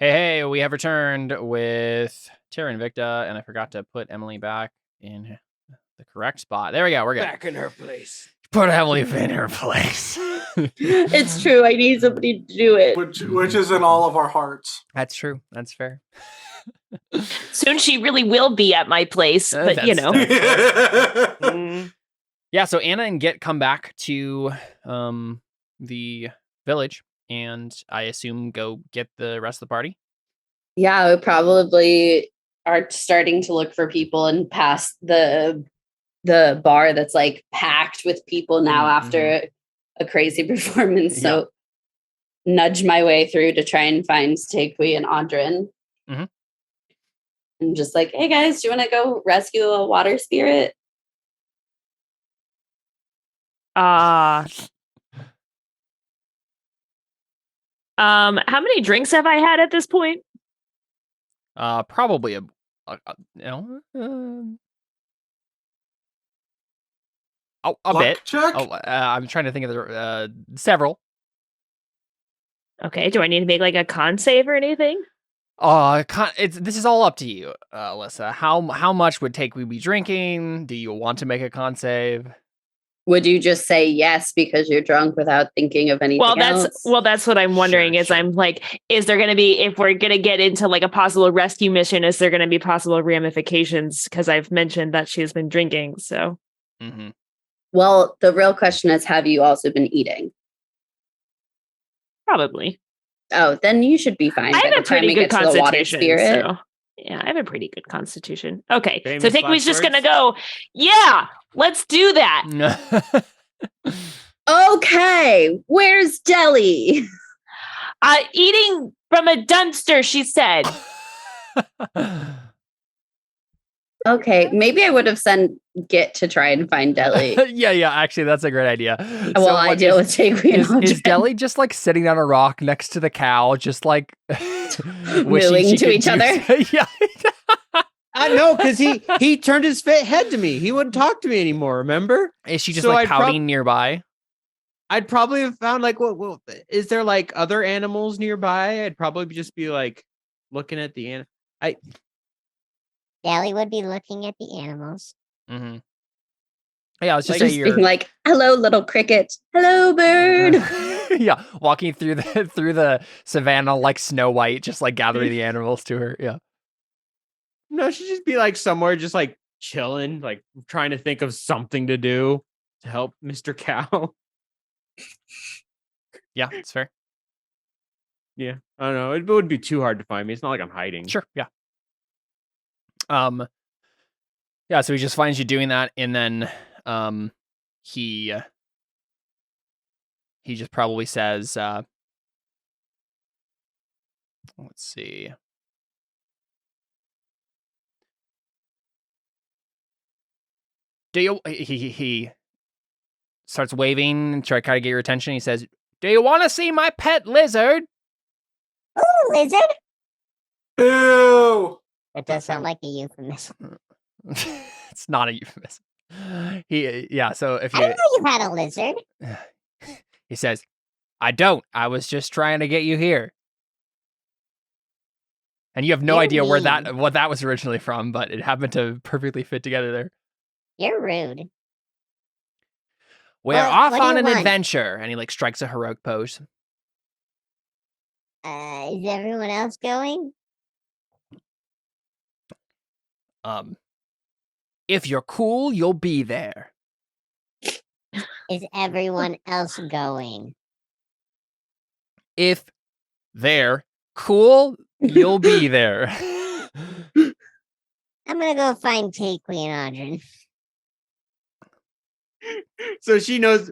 Hey, we have returned with Terra Invicta, and I forgot to put Emily back in the correct spot. There we go. We're good. Back in her place. Put Emily in her place. It's true. I need somebody to do it. Which is in all of our hearts. That's true. That's fair. Soon she really will be at my place, but you know. Yeah, so Anna and Git come back to the village, and I assume go get the rest of the party. Yeah, we probably are starting to look for people and past the bar that's like packed with people now after a crazy performance. Yeah. So nudge my way through to try and find Takui and Audrin. Mm-hmm. And just like, hey guys, do you want to go rescue a water spirit? How many drinks have I had at this point? Probably a bit. Check. I'm trying to think of the several. Okay, do I need to make like a con save or anything? This is all up to you, Alyssa. How much would we be drinking? Do you want to make a con save? Would you just say yes because you're drunk without thinking of anything else? That's what I'm wondering. Sure. I'm like, is there going to be, if we're going to get into like a possible rescue mission, is there going to be possible ramifications? Because I've mentioned that she's been drinking. So, Well, the real question is, have you also been eating? Probably. Oh, then you should be fine. I have a pretty good constitution. Spirit. So, yeah, I have a pretty good constitution. Okay, Famous so Takui's just last going to go, yeah, let's do that. Okay, where's Deli? Eating from a dumpster, she said. Okay, maybe I would have sent Git to try and find Deli. Yeah, actually, that's a great idea. Well, I deal with Takui and Audrin. Is Deli just like sitting on a rock next to the cow, just like mooing to each other? Yeah. No, because he turned his head to me. He wouldn't talk to me anymore, remember? Is she just like pouting nearby? I'd probably have found like, well, is there like other animals nearby? I'd probably just be like looking at the Deli would be looking at the animals. Mm-hmm. Yeah, let's just like, say you're being like, "Hello, little cricket. Hello, bird." Yeah, walking through the savannah like Snow White, just like gathering the animals to her. Yeah. No, she'd just be like somewhere, just like chilling, like trying to think of something to do to help Mr. Cow. Yeah, it's fair. Yeah, I don't know. It wouldn't be too hard to find me. It's not like I'm hiding. Sure. Yeah. Yeah. So he just finds you doing that, and then he just probably says, let's see. Do you? He starts waving and try to kind of get your attention. He says, "Do you want to see my pet lizard?" Oh, lizard? Ew. That does sound like a euphemism. It's not a euphemism. So if I you, didn't know you had a lizard. he says, "I don't. I was just trying to get you here." And you have no You're idea mean. what that was originally from, but it happened to perfectly fit together there. You're rude. We're Well, off what do on you an want? adventure, and he like strikes a heroic pose. Is everyone else going? If you're cool, you'll be there. Is everyone else going? If they're cool, you'll be there. I'm gonna go find Takui and Audrin. So she knows,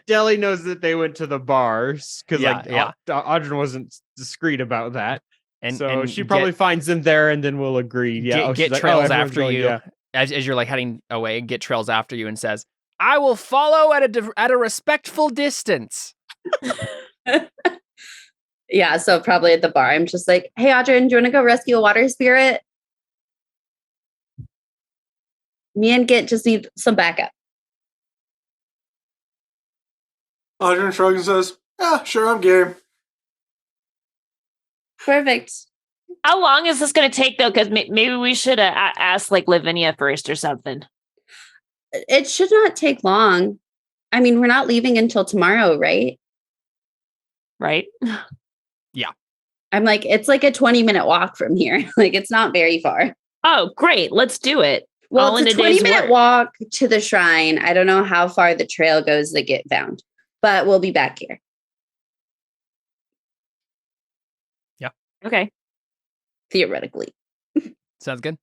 Deli knows that they went to the bars because Audrin wasn't discreet about that. And she probably finds them there and then we'll agree. Yeah. Get trails after you. Yeah. As you're like heading away, Get trails after you and says, "I will follow at a respectful distance." Yeah, so probably at the bar, I'm just like, "Hey, Audrin, do you want to go rescue a water spirit?" Me and Git just need some backup. Audrin shrugs and says, "Yeah, sure, I'm game." Perfect. How long is this going to take, though? Because maybe we should ask like Lavinia first or something. It should not take long. I mean, we're not leaving until tomorrow, right? Right. Yeah. I'm like, it's like a 20-minute walk from here. Like, it's not very far. Oh, great. Let's do it. Well, it's a 20-minute walk to the shrine. I don't know how far the trail goes to get found, but we'll be back here. Yeah. Okay. Theoretically. Sounds good.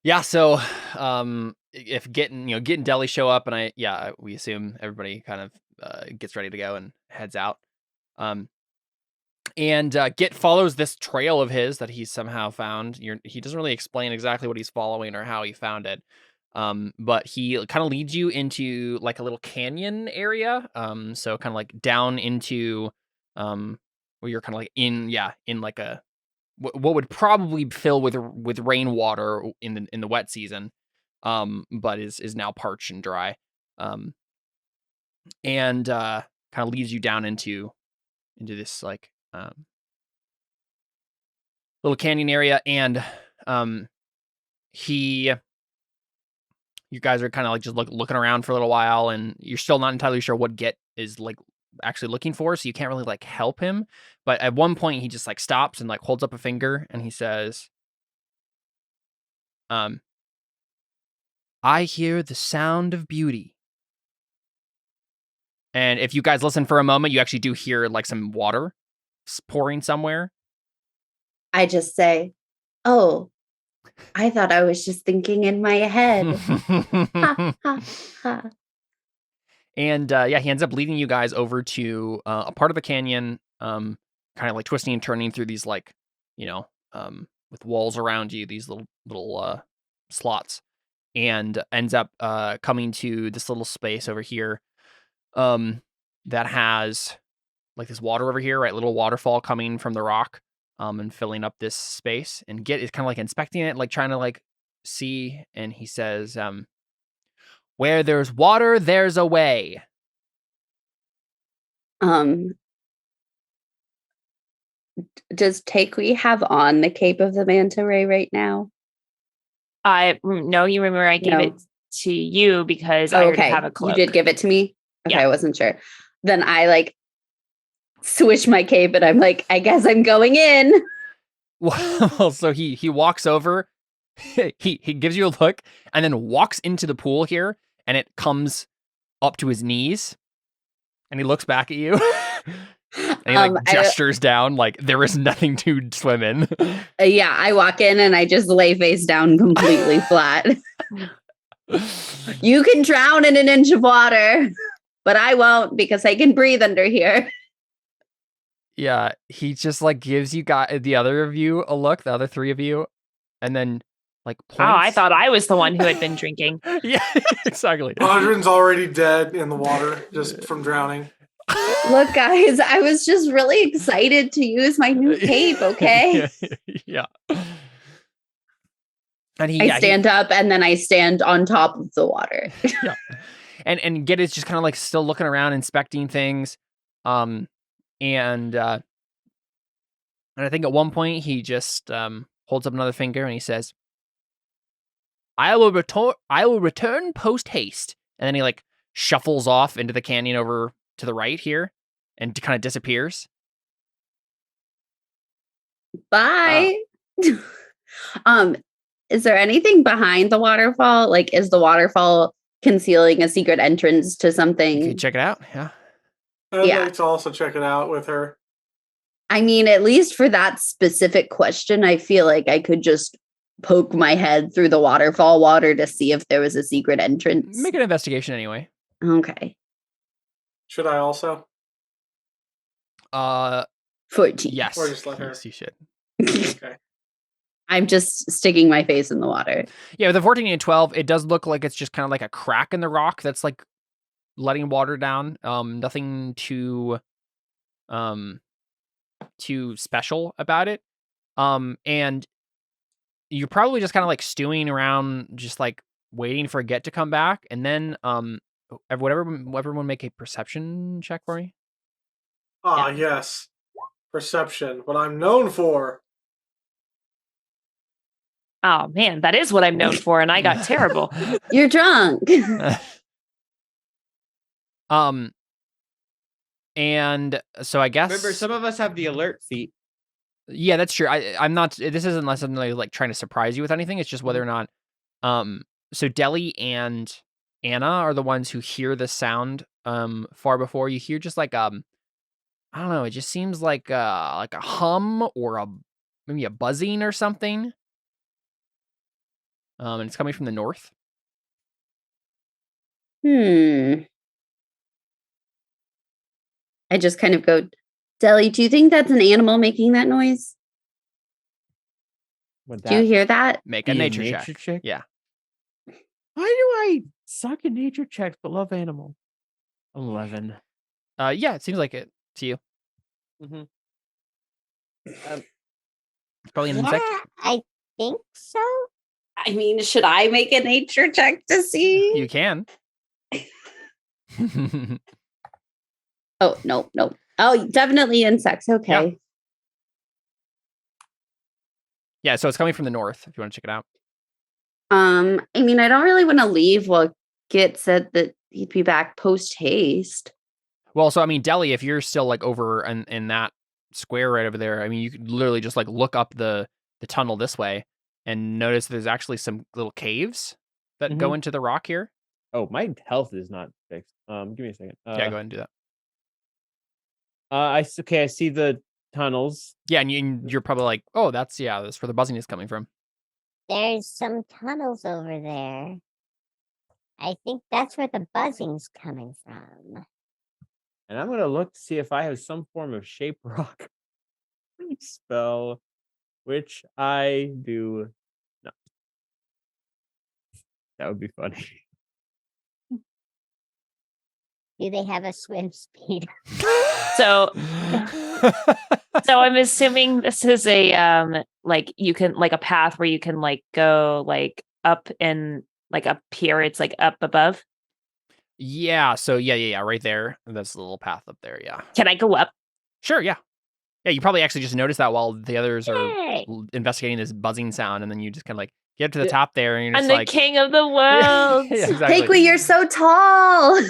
Yeah, so if Git and Deli show up, and we assume everybody kind of gets ready to go and heads out. And Git follows this trail of his that he's somehow found. He doesn't really explain exactly what he's following or how he found it. But he kind of leads you into like a little canyon area. So kind of like down into where you're kind of like in like a what would probably fill with rainwater in the wet season, but is now parched and dry, and kind of leads you down into this like little canyon area, and you guys are kind of like just looking around for a little while, and you're still not entirely sure what Git is like actually looking for, so you can't really like help him. But at one point he just like stops and like holds up a finger and he says, I hear the sound of beauty. And if you guys listen for a moment, you actually do hear like some water pouring somewhere. I just say, oh, I thought I was just thinking in my head. Ha, ha, ha. And he ends up leading you guys over to a part of the canyon, kind of like twisting and turning through these like, with walls around you, these little slots, and ends up coming to this little space over here that has like this water over here, right? Little waterfall coming from the rock and filling up this space. And Git is kind of like inspecting it, like trying to like see. And he says, where there's water, there's a way. Does Takui have on the Cape of the Manta Ray right now? No, you remember I gave it to you because I already have a cloak. You did give it to me? Okay, yeah. I wasn't sure. Then I like swish my cape and I'm like, I guess I'm going in. Well, so he walks over, he gives you a look and then walks into the pool here, and it comes up to his knees, and he looks back at you. And he like gestures down like there is nothing to swim in. Yeah, I walk in and I just lay face down completely flat. You can drown in an inch of water, but I won't because I can breathe under here. Yeah, he just like gives you the other of you a look, the other three of you, and then like points. Oh, I thought I was the one who had been drinking. Yeah, exactly. Audrey's already dead in the water just from drowning. Look, guys, I was just really excited to use my new cape, okay? Yeah. And I stand up and then I stand on top of the water. Yeah. And Git is just kind of like still looking around, inspecting things. And I think at one point he just holds up another finger and he says, I will return post haste. And then he like shuffles off into the canyon over to the right here and kind of disappears. Bye. Is there anything behind the waterfall? Like, is the waterfall concealing a secret entrance to something? You can check it out. Yeah. I'd like to also check it out with her. I mean, at least for that specific question, I feel like I could just poke my head through the waterfall water to see if there was a secret entrance. Make an investigation anyway. Okay. Should I also? 14. Yes. Or just let her? Yes, you should. Okay. I'm just sticking my face in the water. Yeah, with a 14 and 12, it does look like it's just kind of like a crack in the rock that's like letting water down. Nothing too special about it. And you're probably just kind of like stewing around, just like waiting for Get to come back, and then everyone make a perception check for me. Yes. Perception, what I'm known for. Oh man, that is what I'm known for, and I got terrible. You're drunk. And so I guess remember some of us have the alert feat. Yeah, that's true. I'm not. This isn't necessarily like trying to surprise you with anything. It's just whether or not. So Deli and Anna are the ones who hear the sound. Far before you hear just like I don't know. It just seems like a hum or maybe a buzzing or something. And it's coming from the north. I just kind of go, Deli, do you think that's an animal making that noise? Do you hear that? Make a nature check. Yeah. Why do I suck at nature checks but love animal? 11. Yeah, it seems like it to you. Mm-hmm. Probably an insect. I think so. I mean, should I make a nature check to see? You can. Oh, no. Oh, definitely insects. Okay. Yeah, so it's coming from the north, if you want to check it out. I mean, I don't really want to leave while Git said that he'd be back post haste. Well, so I mean, Deli, if you're still like over in that square right over there, I mean, you could literally just like look up the tunnel this way and notice there's actually some little caves that go into the rock here. Oh, my health is not fixed. Give me a second. Yeah, go ahead and do that. I see the tunnels. Yeah, and you're probably like, oh, that's where the buzzing is coming from. There's some tunnels over there. I think that's where the buzzing's coming from. And I'm gonna look to see if I have some form of shape rock spell, which I do not. That would be funny. Do they have a swim speed? So I'm assuming this is a like you can like a path where you can like go like up and like up here. It's like up above. Yeah. So yeah, right there. That's the little path up there. Yeah. Can I go up? Sure. Yeah. Yeah. You probably actually just noticed that while the others are Yay! investigating this buzzing sound, and then you just kind of like get up to the top there, and you're I'm just the king of the world. Yeah, exactly. Takwe, you're so tall.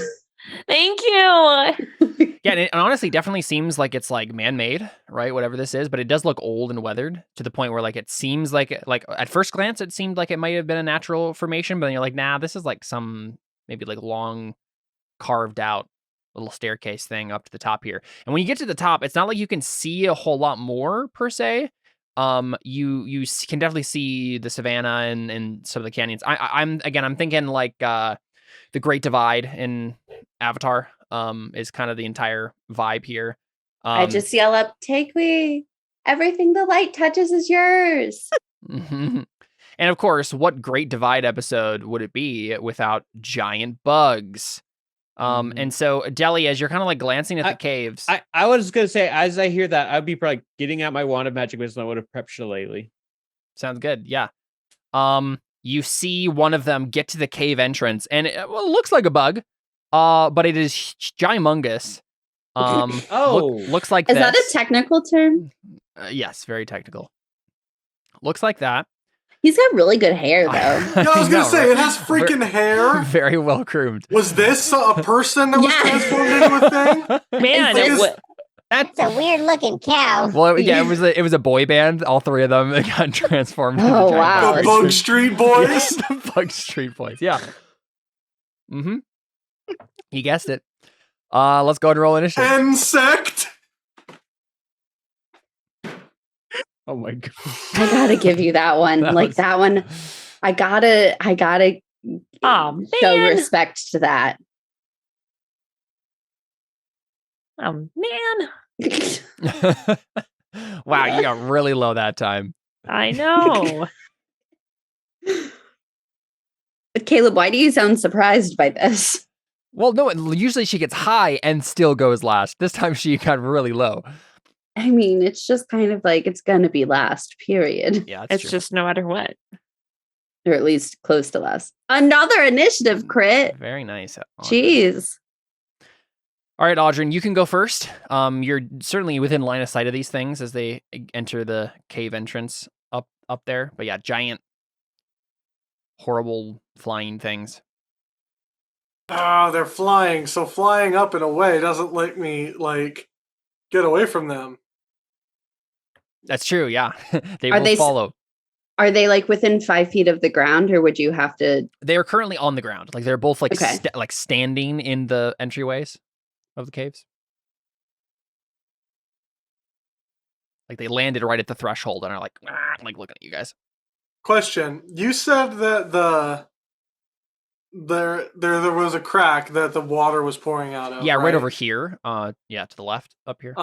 Thank you. Yeah, and it honestly definitely seems like it's like man-made, right? Whatever this is, but it does look old and weathered to the point where like it seems like at first glance it seemed like it might have been a natural formation, but then you're like, nah, this is like some maybe like long carved out little staircase thing up to the top here. And when you get to the top, it's not like you can see a whole lot more per se. You can definitely see the savannah and some of the canyons. I'm thinking like the Great Divide in Avatar is kind of the entire vibe here. I just yell up, Takwe, everything the light touches is yours. And of course, what Great Divide episode would it be without giant bugs? And so Deli, as you're kind of like glancing at the caves. I was gonna say, as I hear that, I'd be probably getting out my wand of magic wisdom. I would have prepped Shillelagh. Sounds good. Yeah. You see one of them get to the cave entrance, and it looks like a bug, but it is gymongous. Looks like is this. that a technical term? Yes, very technical. Looks like that. He's got really good hair, though. Yeah, I was gonna say, it has freaking hair. Very well groomed. Was this a person that was transformed into a thing? Man, That's a weird looking cow. Well, yeah, it was a boy band. All three of them got transformed. Oh, wow. The Bug Street Boys. The Bug Street Boys. Yeah. Mm-hmm. You guessed it. Let's go ahead and roll initiative. Insect. Oh my god! I gotta give you that one. That one. I gotta show respect to that. Oh man. Wow, you got really low that time. I know. But Caleb, why do you sound surprised by this? Well, no, usually she gets high and still goes last. This time she got really low. I mean, it's just kind of like it's gonna be last, period. Yeah, it's just no matter what. Or at least close to last. Another initiative crit. Very nice. Jeez. All right, Audryn, you can go first. You're certainly within line of sight of these things as they enter the cave entrance up there. But yeah, giant, horrible flying things. Ah, they're flying. So flying up in a way doesn't let me get away from them. That's true. Yeah, they will follow. Are they within 5 feet of the ground, or would you have to? They are currently on the ground. They're both Okay. Standing in the entryways of the caves. They landed right at the threshold and are looking at you guys. Question: you said that there was a crack that the water was pouring out of. Yeah, right over here. Yeah, to the left, up here.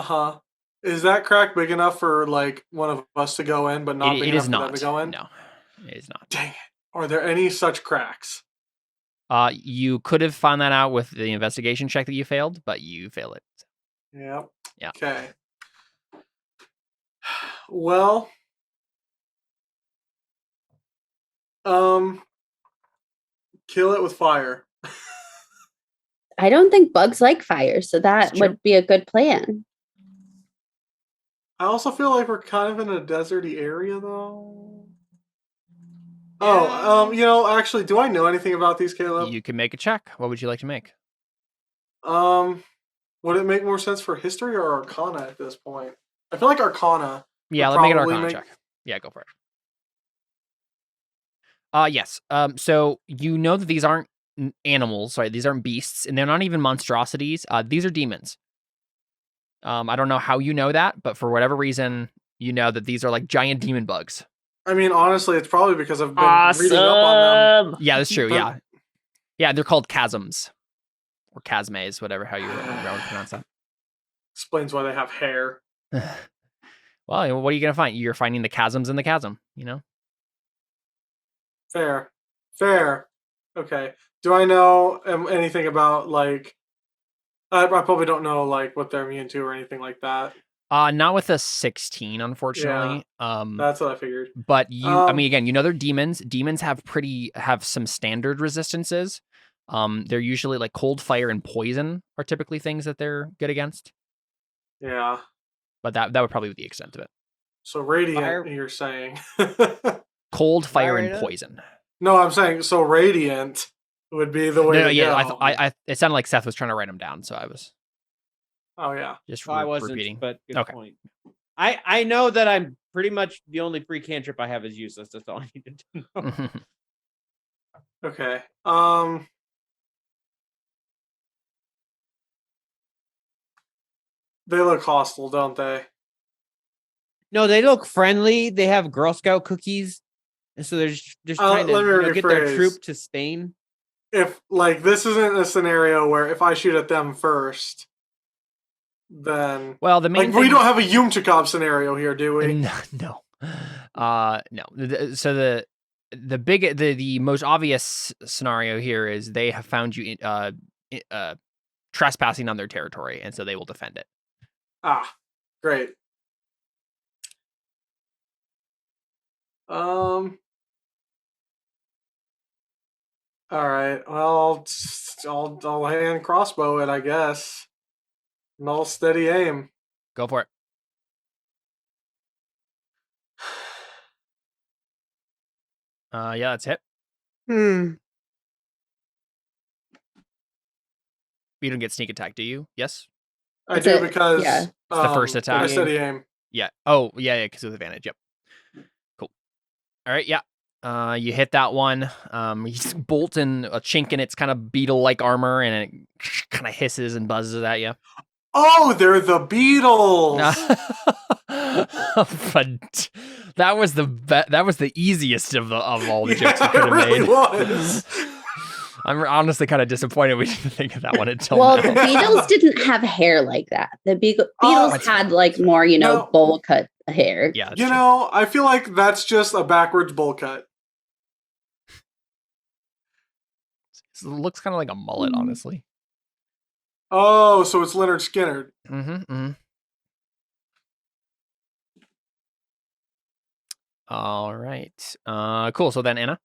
Is that crack big enough for one of us to go in, but not big enough for them to go in? No, it is not. Dang it! Are there any such cracks? You could have found that out with the investigation check that you failed, but you failed it. Yep. Yeah. Okay. Well, kill it with fire. I don't think bugs like fire, so that would be a good plan. I also feel like we're kind of in a deserty area, though. Oh, actually, do I know anything about these, Caleb? You can make a check. What would you like to make? Would it make more sense for history or arcana at this point? I feel like arcana. Yeah, let's make an arcana check. Yeah, go for it. Yes. So you know that these aren't animals, right? These aren't beasts, and they're not even monstrosities. These are demons. I don't know how you know that, but for whatever reason, you know that these are giant demon bugs. I mean, honestly, it's probably because I've been reading up on them. Yeah, that's true. Yeah. Yeah, they're called chasms. Or chasmes, whatever, how you would pronounce that. Explains why they have hair. Well, what are you going to find? You're finding the chasms in the chasm, Fair. Okay. Do I know anything about, I probably don't know, what they're immune to or anything like that. Not with a 16, unfortunately. Yeah, that's what I figured. But I mean, again, they're demons. Demons have some standard resistances. They're usually cold, fire, and poison are typically things that they're good against. Yeah. But that would probably be the extent of it. So radiant, you're saying. Cold, fire, and poison. No, I'm saying so radiant would be the way to go. I it sounded like Seth was trying to write them down, so I was. Oh yeah, just I wasn't repeating. But good point. I know that I'm pretty much the only free cantrip I have is useless. That's all I needed to know. Okay. They look hostile, don't they? No, they look friendly. They have Girl Scout cookies, and so they're just trying to get their troop to Spain. If this isn't a scenario where if I shoot at them first, then the main we don't have a Yumchikov scenario here, do we? No. So the most obvious scenario here is they have found you trespassing on their territory, and so they will defend it. Ah, great. All right. Well, I'll hand crossbow it, I guess. And I'll steady aim. Go for it. Yeah, that's hit. You don't get sneak attack, do you? Yes. I do because it's the first attack. I steady aim. Yeah. Oh, yeah, because with advantage. Yep. Cool. All right. Yeah. You hit that one. You bolt in a chink in its kind of beetle-like armor, and it kind of hisses and buzzes at you. Oh, they're the beetles. But that was the easiest of all the jokes we could have really made. Was. I'm honestly kind of disappointed we didn't think of that one until now. now. The beetles didn't have hair like that. The beetles had more, bowl cut hair. Yeah, I feel like that's just a backwards bowl cut. It looks kind of like a mullet, honestly. Oh, so it's Leonard Skinner. All right. Cool. So then Anna.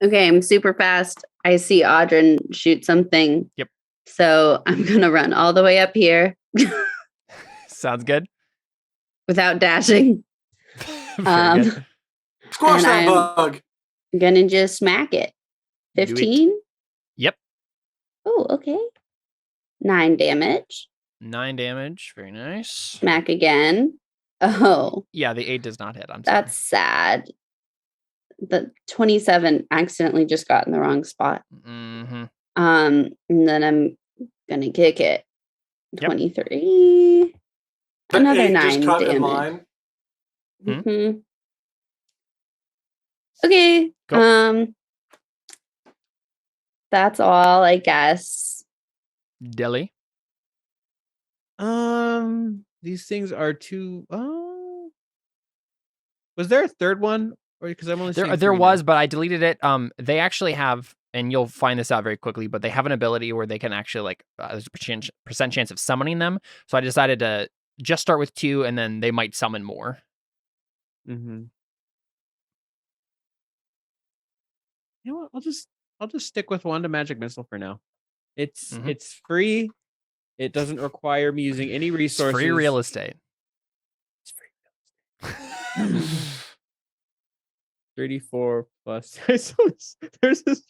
Okay, I'm super fast. I see Audryn shoot something. Yep. So I'm gonna run all the way up here. Sounds good. Without dashing. Very good. Squash that bug. I'm gonna just smack it. 15? Yep. Oh, okay. 9 damage. 9 damage. Very nice. Smack again. Oh. Yeah, the 8 does not hit. I'm sorry. That's sad. The 27 accidentally just got in the wrong spot. Mm-hmm. And then I'm gonna kick it. 23. Another 9 damage. Mm-hmm. Okay. Cool. That's all, I guess. Deli. These things are too. Oh, was there a third one? Or because I'm only there was, but I deleted it. They actually have, and you'll find this out very quickly, but they have an ability where they can actually like there's a percent chance of summoning them. So I decided to just start with 2, and then they might summon more. Mm-hmm. You know what? I'll just stick with 1 to magic missile for now. It's free. It doesn't require me using any resources. It's free real estate. It's free real estate. 34 plus. There's this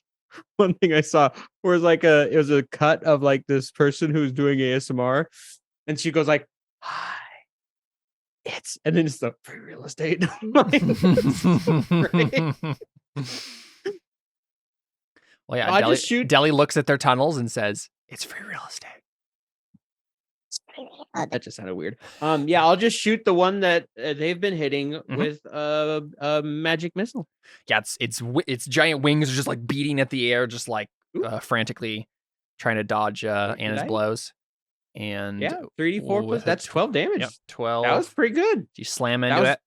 one thing I saw where it's like it was a cut of like this person who's doing ASMR, and she goes like, "Hi, it's," and then it's the free real estate. Well, yeah, Deli looks at their tunnels and says, "It's free real estate." That just sounded weird. Yeah, I'll just shoot the one that they've been hitting with a magic missile. Yeah, its giant wings are just like beating at the air, just like frantically trying to dodge Anna's blows. And yeah, 3d4 plus that's 12 damage. Yep, 12. That was pretty good. You slam into it.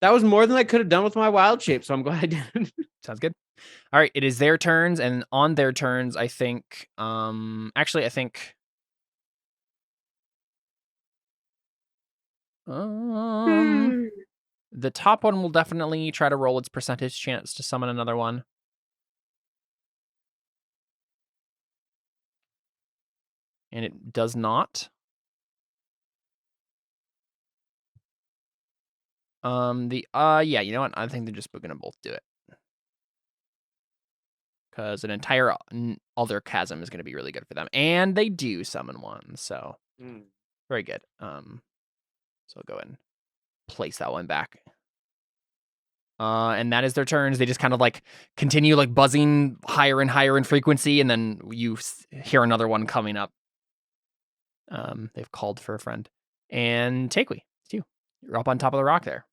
That was more than I could have done with my wild shape, so I'm glad I didn't. Sounds good. All right, it is their turns, and on their turns, I think actually I think the top one will definitely try to roll its percentage chance to summon another one. And it does not. Yeah, you know what? I think they're just gonna both do it. Because an entire other chasm is gonna be really good for them. And they do summon one, so very good. So I'll go ahead and place that one back. And that is their turns. They just kind of like continue like buzzing higher and higher in frequency, and then you hear another one coming up. They've called for a friend. And Takewee, it's you. You're up on top of the rock there.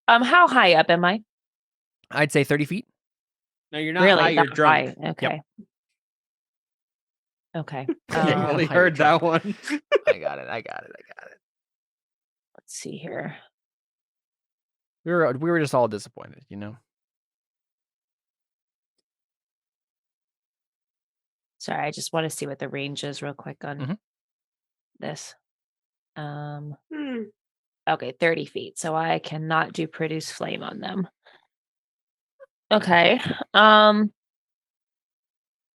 How high up am I? I'd say 30 feet. No, you're not high, you're drunk. High. Okay. Yep. Okay. I only heard that one. I got it. Let's see here. We were just all disappointed, you know. Sorry, I just want to see what the range is real quick on this. Okay, 30 feet. So I cannot do produce flame on them. Okay.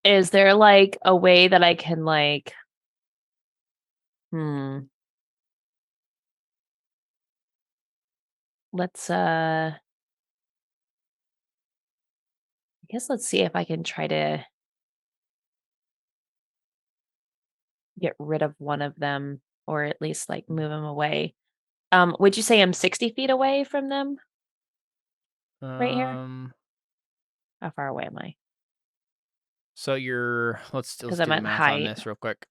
Is there like a way that I can like let's I guess let's see if I can try to get rid of one of them, or at least like move them away. Would you say I'm 60 feet away from them? Right here? How far away am I? So let's do the math on this real quick.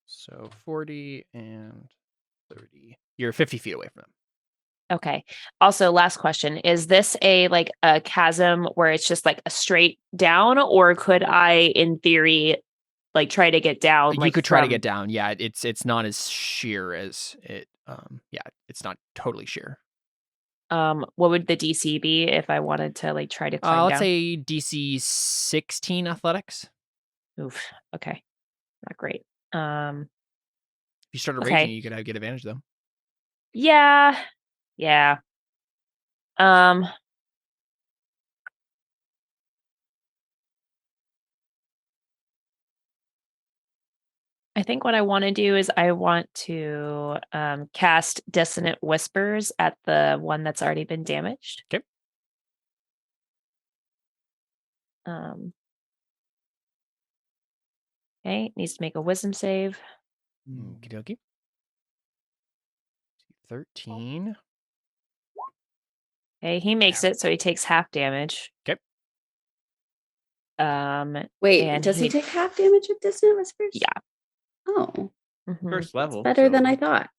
So 40 and 30. You're 50 feet away from them. Okay. Also, last question. Is this a chasm where it's just like a straight down, or could I, in theory, like try to get down? You could try to get down. Yeah, it's not as sheer as it. Yeah, it's not totally sheer. What would the DC be if I wanted to like try to climb down? Let's say DC 16 athletics. Oof. Okay. Not great. If you started raging, you could get advantage though. Yeah. I think what I want to do is I want to cast Dissonant Whispers at the one that's already been damaged. Okay. Okay, needs to make a wisdom save. Okie dokie. 13. Okay, he makes it, so he takes half damage. Okay. Wait, and does he take half damage with Dissonant Whispers? Yeah. Oh, Mhm. First level. better than so- I thought.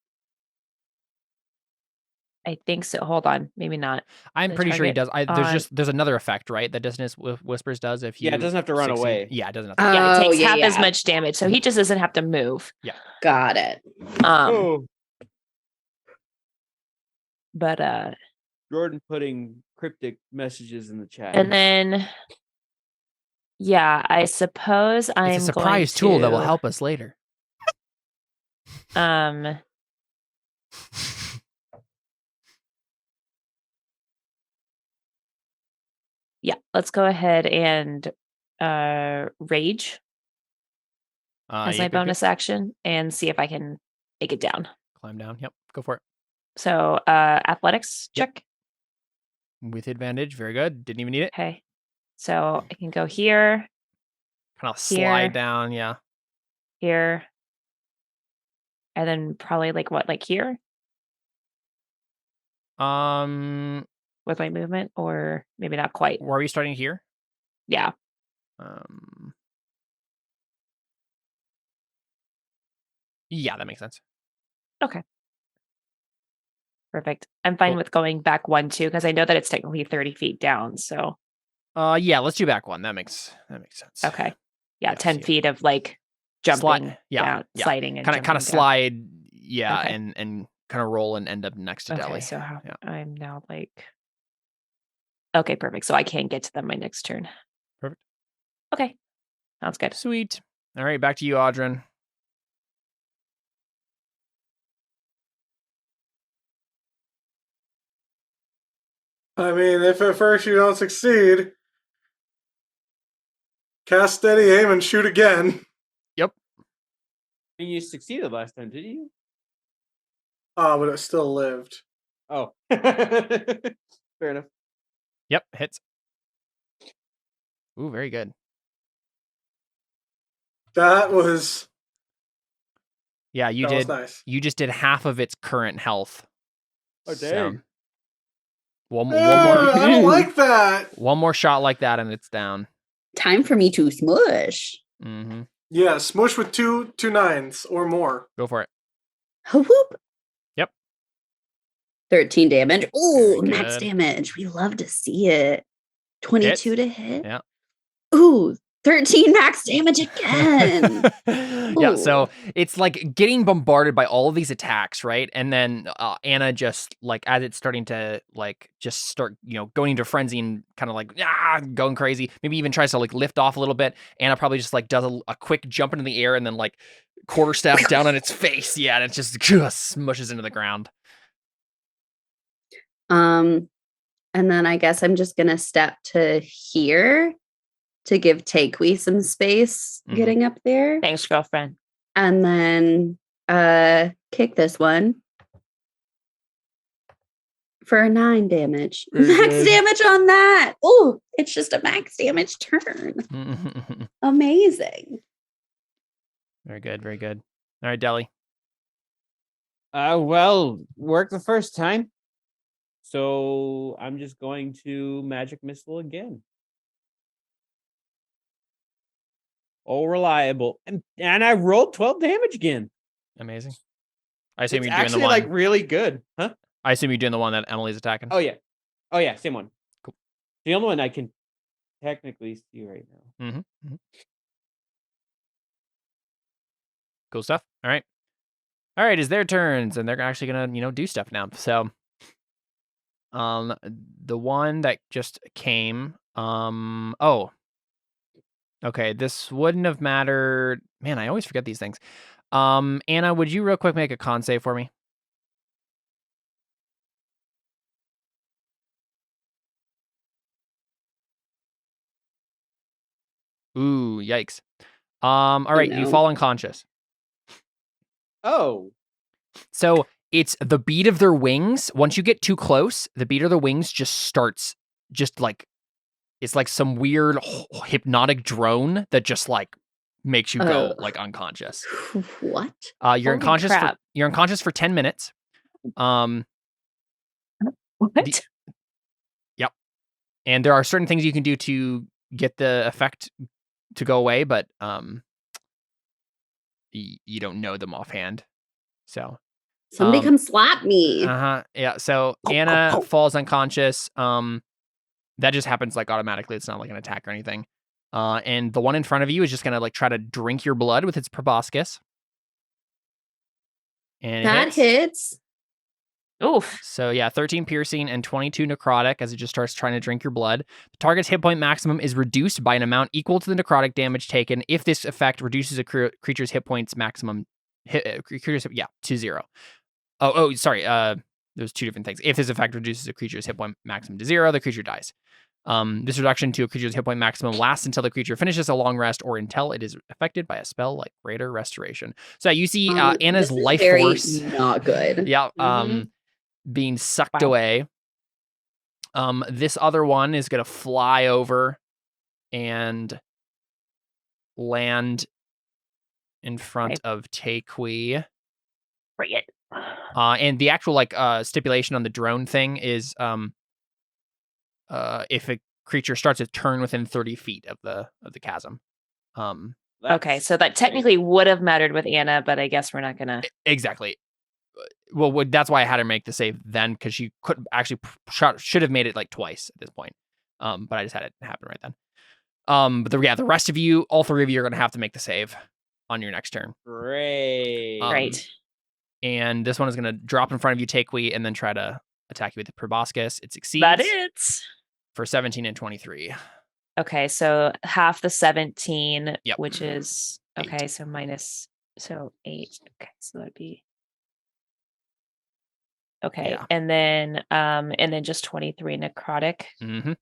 I think so. Hold on, maybe not. I'm The pretty sure he target does. There's another effect, right? That Dissonance Whispers does if you. Yeah, it doesn't have to run succeed. away. Yeah, it doesn't have to. Yeah, it Oh, takes yeah, half as yeah. much damage, so he just doesn't have to move. Got it. Oh, But Jordan putting cryptic messages in the chat. and then yeah, I suppose I'm It's a surprise going tool that will to, help us later. Yeah, let's go ahead and rage as my bonus action and see if I can take it down. Climb down. Yep. Go for it. So athletics Yep. check. With advantage. Very good. Didn't even need it. Okay. So I can go here, Kind of slide Here. down. Yeah. here, and then probably like here with my movement, or maybe not quite. Where are you starting here? Yeah. Yeah, that makes sense. Okay. Perfect. I'm fine Cool. with going back 1 too, because I know that it's technically 30 feet down. So Yeah, let's do back one. That makes sense. okay. Yeah, Yeah, 10 see. feet of like jumping, yeah. sliding and Kind of jumping down. slide. Yeah, Okay. and kind of roll and end up next to Okay, Deli. so Yeah. I'm now like, okay, perfect. So I can get to them my next turn. Perfect. Okay, sounds good. Sweet. All right, back to you, Audrin. I mean, if at first you don't succeed, cast steady aim and shoot again. Yep. You succeeded last time, didn't you? Ah, but it still lived. Oh. Fair enough. Yep, hits. Ooh, very good. That was. Yeah, you That was did. nice. You just did half of its current health. Oh, So, dang. one I don't like that. One more shot like that, and it's down. Time for me to smush. Mm-hmm. Yeah, smush with two 9s or more. Go for it. Whoop, whoop. Yep. 13 damage. Ooh, Very max good. damage. We love to see it. 22 to hit. Yeah. Ooh, 13 max damage again. Yeah, so Ooh. it's like getting bombarded by all of these attacks, right? And then Anna just like as it's starting to like just start, going into frenzy and kind of like going crazy. Maybe even tries to like lift off a little bit. Anna probably just like does a quick jump into the air and then like quarterstaff down on its face. Yeah, and it just smushes into the ground. And then I guess I'm just gonna step to here to give Takewee some space Mhm. getting up there. Thanks, girlfriend. And then kick this one for 9 damage. Very Max good. damage on that. Ooh, it's just a max damage turn. Amazing. Very good, very good. All right, Deli. Well, worked the first time. So I'm just going to magic missile again. Oh, reliable. And I rolled 12 damage again. Amazing. I assume It's you're doing the actually one. like really good. Huh? I assume you're doing the one that Emily's attacking. Oh yeah, same one. Cool. The only one I can technically see right now. Mm-hmm. Cool stuff. All right, it's their turns, and they're actually gonna do stuff now. So, the one that just came. Okay, this wouldn't have mattered. Man, I always forget these things. Anna, would you real quick make a con save for me? Ooh, yikes. All right, you no. fall unconscious. Oh. So it's the beat of their wings. Once you get too close, the beat of their wings just starts it's like some weird hypnotic drone that just like makes you go like unconscious. What? You're Holy unconscious crap. you're unconscious for 10 minutes. What? Yep. And there are certain things you can do to get the effect to go away, but you don't know them offhand. So Somebody come slap me. yeah. So Anna falls unconscious. That just happens like automatically. It's not like an attack or anything. And the one in front of you is just gonna like try to drink your blood with its proboscis. And That hits. Oof. So yeah, 13 piercing and 22 necrotic as it just starts trying to drink your blood. The target's hit point maximum is reduced by an amount equal to the necrotic damage taken if this effect reduces a creature's hit points maximum to 0. Oh, sorry. There's two different things. If this effect reduces a creature's hit point maximum to 0, the creature dies. This reduction to a creature's hit point maximum lasts until the creature finishes a long rest or until it is affected by a spell like Greater Restoration. So you see Anna's this is life very force. Not good. Yeah. Being sucked away. This other one is going to fly over and land in front of Taekwi. Bring it. And the actual like stipulation on the drone thing is if a creature starts a turn within 30 feet of the chasm. Okay, so that technically would have mattered with Anna, but I guess we're not gonna. Exactly. Well, that's why I had her make the save then, because she could actually should have made it like twice at this point. But I just had it happen right then. But the rest of you, all three of you, are going to have to make the save on your next turn. Great. Right. And this one is going to drop in front of you, Taekwi, and then try to attack you with the proboscis. It succeeds. That is. For 17 and 23. Okay, so half the 17, Yep. which is 8. okay. So minus 8. Okay, so that'd be okay, Yeah. and then just 23 necrotic. Mm-hmm.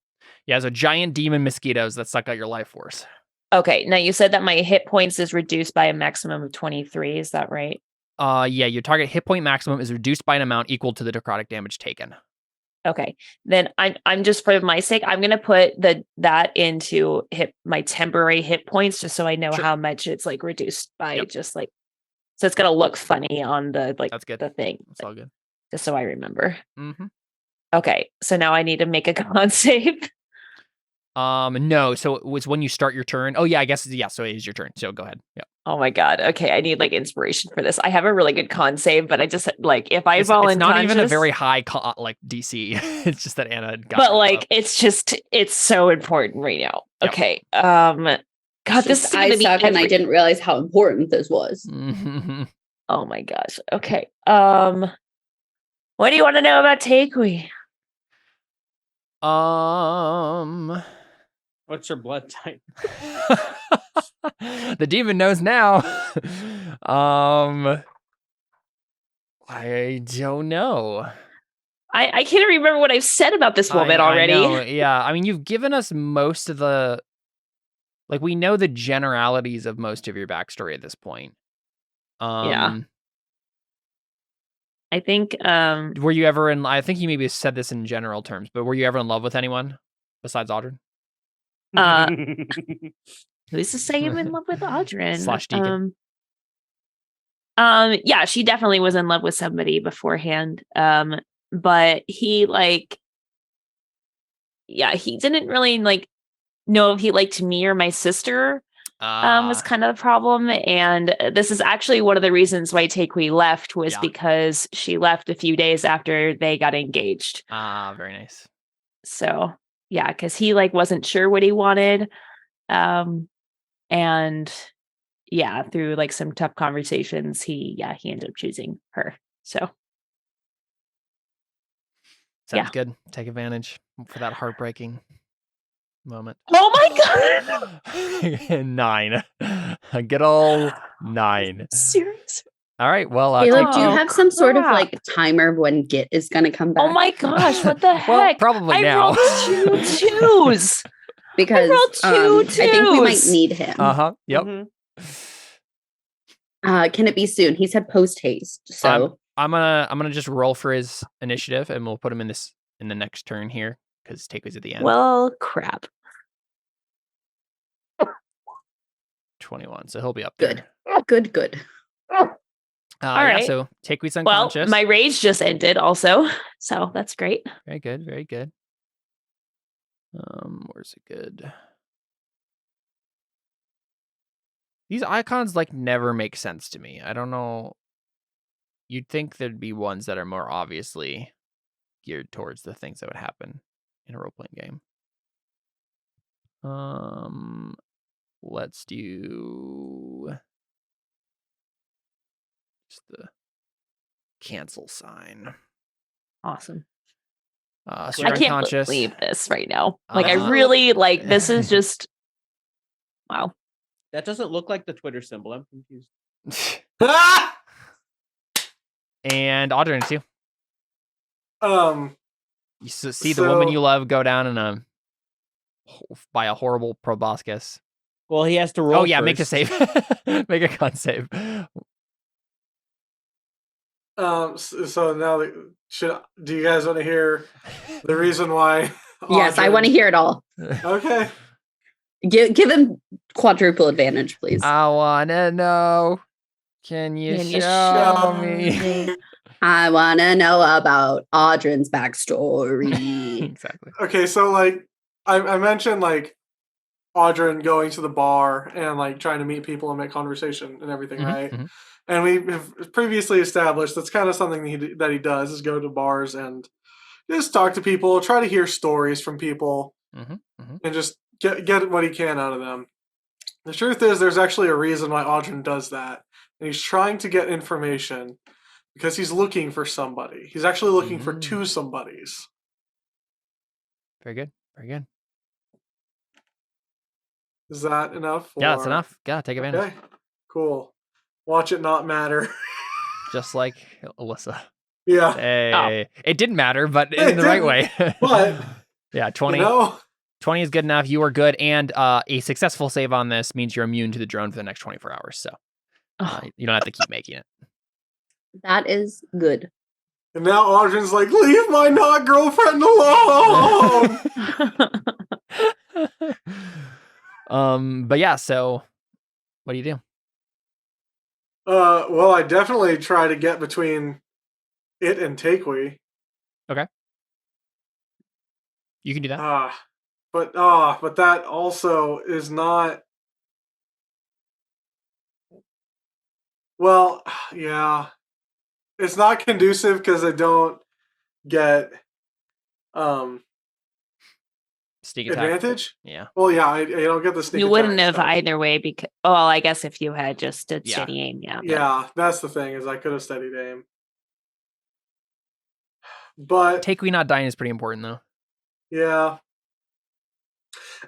Yeah, so giant demon mosquitoes that suck out your life force. Okay, now you said that my hit points is reduced by a maximum of 23. Is that right? Yeah, your target hit point maximum is reduced by an amount equal to the necrotic damage taken. Okay, then I'm just for my sake, I'm gonna put that into my temporary hit points just so I know how much it's like reduced by just like, so it's gonna look funny on the like That's good. the thing. That's all good. Just so I remember. Mm-hmm. Okay, so now I need to make a con save. No, so it was when you start your turn. Oh yeah, I guess so it is your turn. So go ahead. Yeah. Oh my god. Okay, I need like inspiration for this. I have a really good con save, but I just like if I fall it's not unconscious, even a very high like DC. It's just that Anna got. But like it's so important right now. Yep. Okay. God, this is I suck, and I didn't realize how important this was. Mm-hmm. Oh my gosh. Okay. What do you want to know about Taekwi? What's your blood type? The demon knows now. I don't know. I can't remember what I've said about this woman already. I know, yeah. I mean, you've given us most of the, like, we know the generalities of most of your backstory at this point. Yeah. I think were you ever in, I think you maybe said this in general terms, but were you ever in love with anyone besides Audrey? Who's to say I'm in love with Audrey? / Deacon. Yeah, she definitely was in love with somebody beforehand. But he he didn't really like know if he liked me or my sister. Was kind of the problem. And this is actually one of the reasons why Taekwi left was because she left a few days after they got engaged. Very nice. So yeah, because he like wasn't sure what he wanted. And yeah, through like some tough conversations, he ended up choosing her. So sounds good. Take advantage for that heartbreaking moment. Oh my god. 9. Good old 9. Serious? All right. Well, Caleb, do you have some sort of like timer when Git is going to come back? Oh my gosh! What the heck? Well, probably now. I rolled 2 2s. Because I rolled 2 2s. I think we might need him. Yep. Mm-hmm. Can it be soon? He said post haste. So I'm gonna just roll for his initiative, and we'll put him in the next turn here because Takeway's at the end. Well, crap. 21, so he'll be up good. there. Good. All right. So Takeway's Well, unconscious. my rage just ended also, so that's great. Very good, very good. Where's it good? These icons like never make sense to me. I don't know. You'd think there'd be ones that are more obviously geared towards the things that would happen in a role-playing game. Let's do just the cancel sign. Awesome. So I you're can't unconscious. believe this right now. Like, I Uh-huh. really like this is just wow. That doesn't look like the Twitter symbol. I'm confused. And Audrey, it's you. You see the woman you love go down in by a horrible proboscis. Well, he has to roll. Oh yeah, make a first. save. Make a con save. So now, do you guys want to hear the reason why? Yes, I want to hear it all. Okay. Give him quadruple advantage, please. I wanna know. Can you show me? I want to know about Audrin's backstory. Exactly. Okay, so like I mentioned like Audrin going to the bar and like trying to meet people and make conversation and everything, right? Mhm. And we have previously established that's kind of something that he does is go to bars and just talk to people, try to hear stories from people, Mhm. and just get what he can out of them. The truth is, there's actually a reason why Audrin does that, and he's trying to get information because he's looking for somebody. He's actually looking for two somebodies. Very good. Very good. Is that enough? Yeah, that's enough. Yeah, take advantage. Okay, cool. Watch it not matter. Just like Alyssa. Yeah. Hey, it didn't matter, but in the right way. But yeah, 20. you know, 20 is good enough. You are good, and a successful save on this means you're immune to the drone for the next 24 hours. So you don't have to keep making it. That is good. and now Audrin's like, leave my not girlfriend alone. But yeah, so what do you do? Well, I definitely try to get between it and Takeway. Okay. You can do that. But that also is not. Well, yeah, it's not conducive because I don't get Sneak attack. advantage. Yeah. Well, yeah, I don't get the sneak. You wouldn't have stuff. either way because I guess if you had just stood steady aim, yeah. Yeah, that's the thing is I could have steadied aim. But Takeway not dying is pretty important though. Yeah.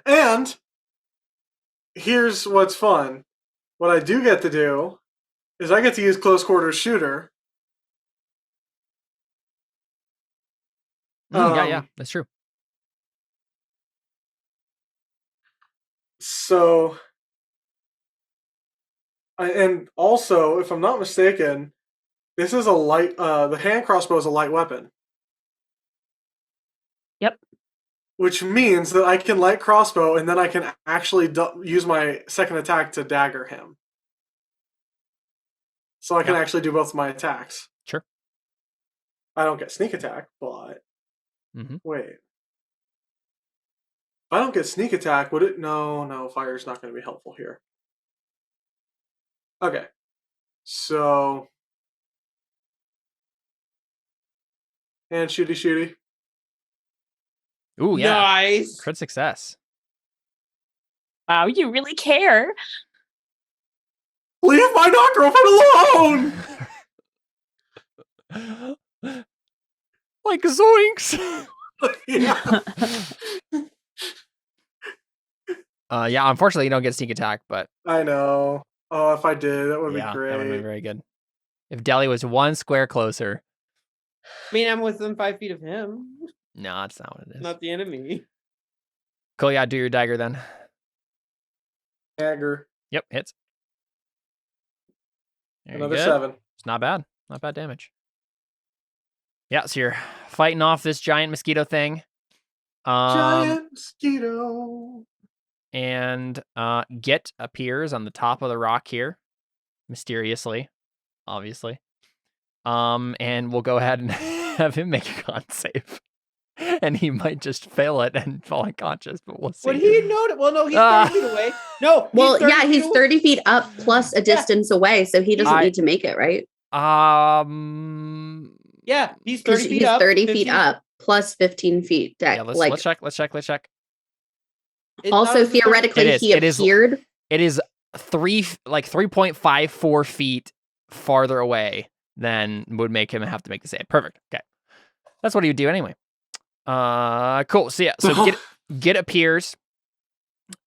And here's what's fun. What I do get to do is I get to use close quarters shooter. Yeah, that's true. So, and also, if I'm not mistaken, this is a light. The hand crossbow is a light weapon. Yep. Which means that I can light crossbow, and then I can actually use my second attack to dagger him. So I can actually do both my attacks. Sure. I don't get sneak attack, but wait. If I don't get sneak attack, would it? No, fire's not going to be helpful here. Okay. So. And shooty. Ooh, yeah. Nice. Crit success. Wow, you really care. Leave my not girlfriend alone! Like zoinks! Yeah. Yeah, unfortunately you don't get sneak attack, but I know. Oh, if I did, that would be that great. would have been very good. If Deli was one square closer. I mean, I'm within 5 feet of him, No, that's not what it is. not the enemy. Cool, yeah, do your dagger then. Dagger. Yep, hits. Very Another good. 7. It's not bad. Not bad damage. Yeah, so you're fighting off this giant mosquito thing. Giant mosquito. And Git appears on the top of the rock here, mysteriously, obviously. And we'll go ahead and have him make a con save. And he might just fail it and fall unconscious, but we'll see. Would he know? Well, no, he's 30 feet away. No, Well, he's 30 yeah, he's feet 30 feet up plus a distance away, so he doesn't need to make it, right? Yeah, he's 30 Because feet he's up. 30 feet up plus 15 feet. Yeah, let's check. Let's check. Also, theoretically, he appeared. It is 3.54 feet farther away than would make him have to make the save. Perfect. Okay, that's what he would do anyway. Cool. So yeah, so Git appears,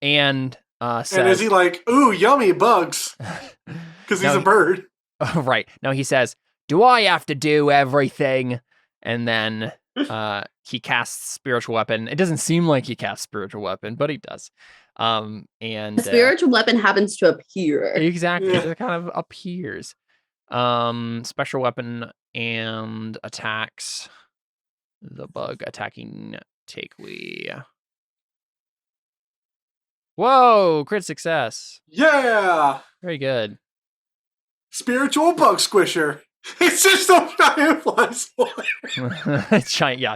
and says, and is he like, ooh, yummy bugs? Because he's a bird. Right. No, he says, do I have to do everything? And then he casts spiritual weapon. It doesn't seem like he casts spiritual weapon, but he does. And the spiritual weapon happens to appear. Exactly. It kind of appears. Special weapon and attacks the bug attacking Takewee. Whoa, crit success. Yeah. Very good. Spiritual bug squisher. It's just a giant fly swatter.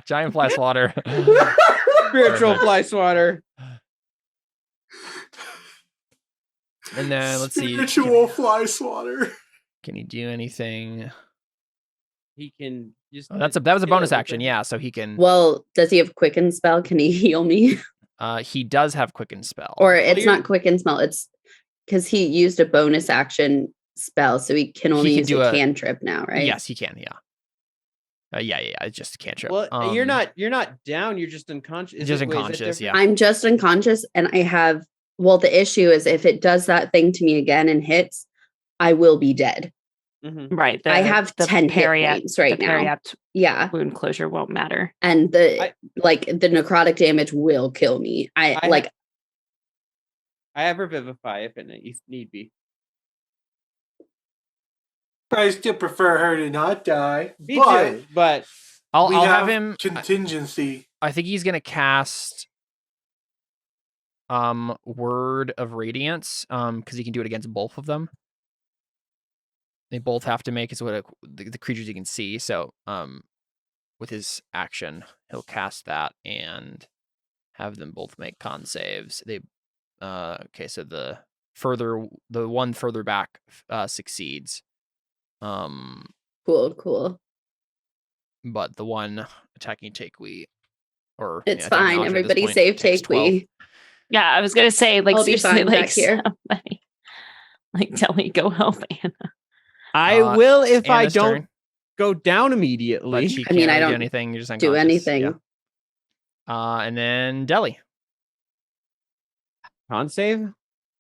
giant fly swatter. Spiritual fly swatter. And then let's see. Spiritual fly swatter. Can he do anything? He can just. That was a bonus action, yeah. So he can. Well, does he have quicken spell? Can he heal me? He does have quicken spell. Or it's not quicken spell. It's because he used a bonus action spell, so he can only use a cantrip now, right? Yes, he can. Yeah. Yeah. It's just a cantrip. Well, you're not down. You're just unconscious. Just unconscious. Yeah. I'm just unconscious, and I have. Well, the issue is if it does that thing to me again and hits, I will be dead. Mm-hmm. Right. I have 10 hit points right now. Yeah. Wound closure won't matter. And the necrotic damage will kill me. I have Revivify if need be. I still prefer her to not die. Me too, but I'll have him contingency. I think he's gonna cast Word of Radiance, because he can do it against both of them. They both have to make the creatures you can see. So, with his action, he'll cast that and have them both make con saves. Okay, so the one further back succeeds. Cool. But the one attacking Takewee, it's fine. Everybody save Takewee. Yeah, I was gonna say, like, seriously, like here. Somebody, like, tell me, go help Anna. I will if I Anna's don't turn. go down immediately. But she I mean, can't I don't do anything. You're just do unconscious. anything. Yeah. And then Deli. Con save?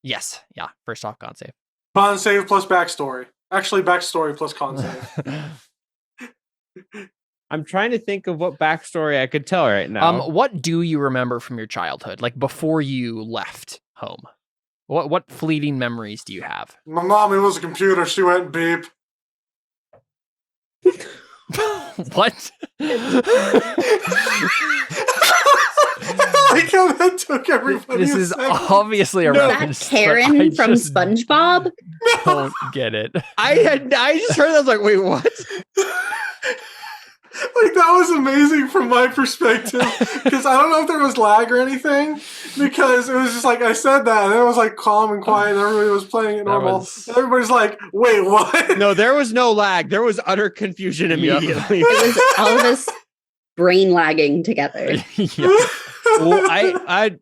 Yes. Yeah. First off, con save. Con save plus backstory. Actually, backstory plus con save. I'm trying to think of what backstory I could tell right now. What do you remember from your childhood, like before you left home? What fleeting memories do you have? My mommy was a computer. She went beep. What? Like how that took everybody. This is obviously a reference. Is that Karen from SpongeBob? Don't get it. I just heard that. I was like, wait, what? Like, that was amazing from my perspective, because I don't know if there was lag or anything, because it was just like I said that, and it was like calm and quiet, and everybody was playing it normal. And everybody's like, wait, what? No, there was no lag. There was utter confusion immediately. It was all of us brain lagging together. Well, I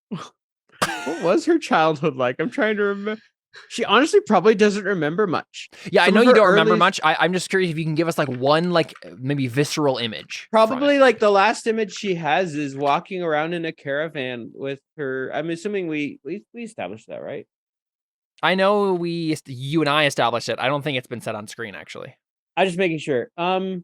what was her childhood like? I'm trying to remember. She honestly probably doesn't remember much. Yeah, I know you don't remember much. I'm just curious if you can give us like one, like maybe visceral image. Probably like the last image she has is walking around in a caravan with her. I'm assuming we established that, right? I know you and I established it. I don't think it's been set on screen actually. I'm just making sure. Wait,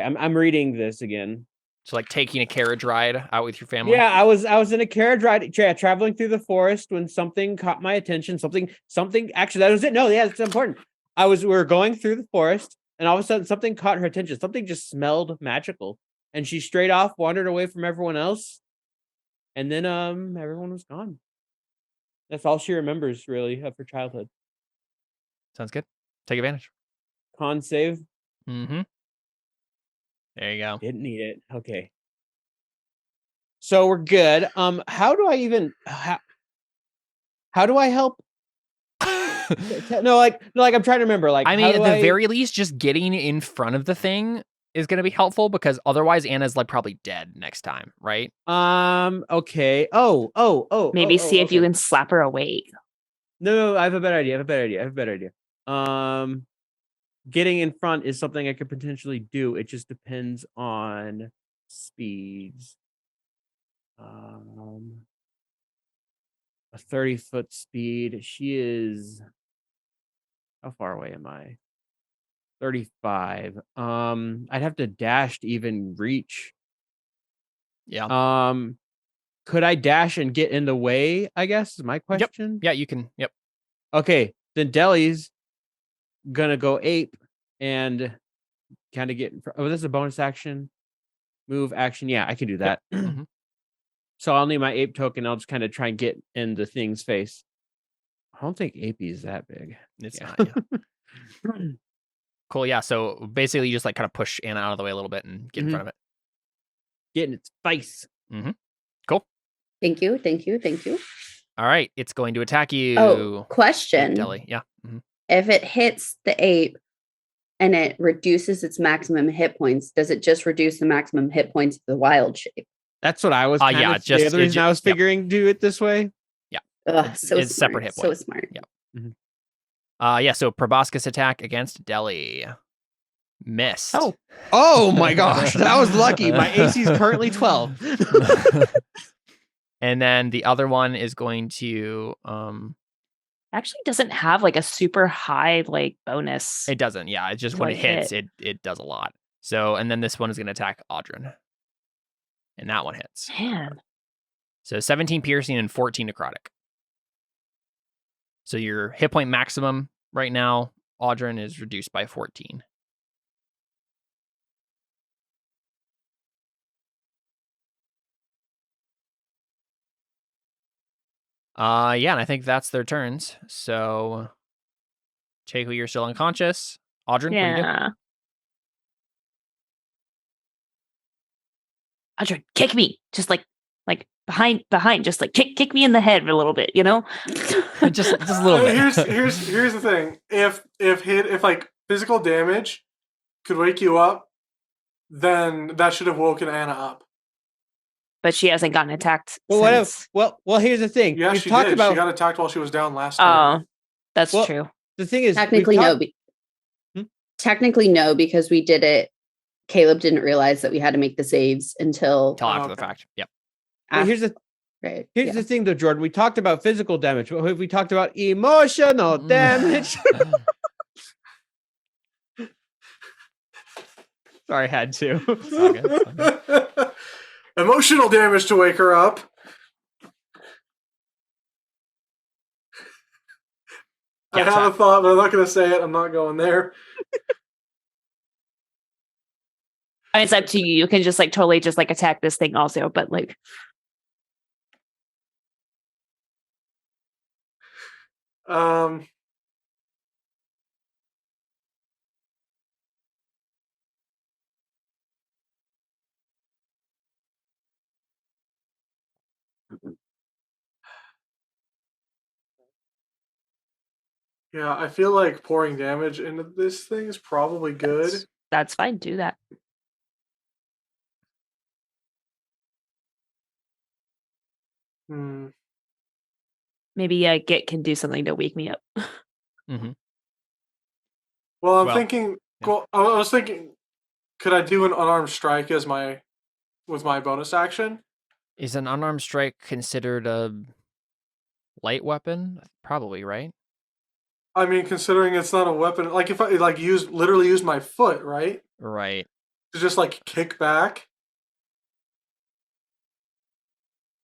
I'm reading this again. So like taking a carriage ride out with your family. Yeah, I was in a carriage ride, traveling through the forest when something caught my attention. Something. Actually, that was it. No, yeah, it's important. We were going through the forest, and all of a sudden, something caught her attention. Something just smelled magical, and she straight off wandered away from everyone else. And then, everyone was gone. That's all she remembers, really, of her childhood. Sounds good. Take advantage. Con save. Mm-hmm. There you go. Didn't need it. Okay. So we're good. How do I even how do I help? No, like I'm trying to remember. Like, I mean, at the very least, just getting in front of the thing is going to be helpful because otherwise Anna's like probably dead next time, right? Okay. Maybe see if you okay. can slap her awake. No, I have a better idea. Getting in front is something I could potentially do. It just depends on speeds. A 30-foot speed. She is. How far away am I? 35. I'd have to dash to even reach. Yeah. Could I dash and get in the way, I guess, is my question. Yep. Yeah, you can. Yep. Okay, then Deli's gonna go ape and kind of get in front. Oh, this is a bonus action. Move action. Yeah, I can do that. Yep. Mm-hmm. So I'll need my ape token. I'll just kind of try and get in the thing's face. I don't think ape is that big. It's not. Yeah. Cool. Yeah. So basically, you just like kind of push Anna out of the way a little bit and get in front of it. Get in its face. Mm-hmm. Cool. Thank you. All right. It's going to attack you. Oh, question. Deli. Yeah. Mm-hmm. If it hits the ape and it reduces its maximum hit points, does it just reduce the maximum hit points of the wild shape? That's what I was. Yeah. The other reason I was figuring do it this way. Yeah. So it's separate hit points. So smart. Yeah. Mm-hmm. Yeah. So proboscis attack against Deli. Missed. Oh my gosh, that was lucky. My AC is currently 12. And then the other one is going to Actually doesn't have like a super high like bonus. It doesn't. Yeah, it's just when it hits, it does a lot. So, and then this one is going to attack Audryn. And that one hits. Man. So 17 piercing and 14 necrotic. So your hit point maximum right now, Audryn, is reduced by 14. Yeah, and I think that's their turns. So, Chehu, you're still unconscious. Audryn, what do you do? Audryn, kick me. Just like behind, just like kick me in the head a little bit, you know? just a little bit. Here's the thing. If like physical damage could wake you up, then that should have woken Anna up. But she hasn't gotten attacked. Well, since. Well, here's the thing. Yeah, she did. She got attacked while she was down last time. Oh, that's true. The thing is, technically no. Technically no, because we did it. Caleb didn't realize that we had to make the saves until after the fact. Yep. Here's the thing, though, Jordan. We talked about physical damage. What have we talked about? Emotional damage. Sorry, I had to. It's all good. Emotional damage to wake her up. I have a thought, but I'm not going to say it. I'm not going there. I mean, it's up to you. You can just like totally just like attack this thing also, but like. Yeah, I feel like pouring damage into this thing is probably good. That's fine. Do that. Maybe Git can do something to wake me up. Mm-hmm. Well, I'm thinking. Yeah. Well, I was thinking, could I do an unarmed strike with my bonus action? Is an unarmed strike considered a light weapon? Probably, right? I mean, considering it's not a weapon, like if I literally use my foot, right? Right. To just like kick back.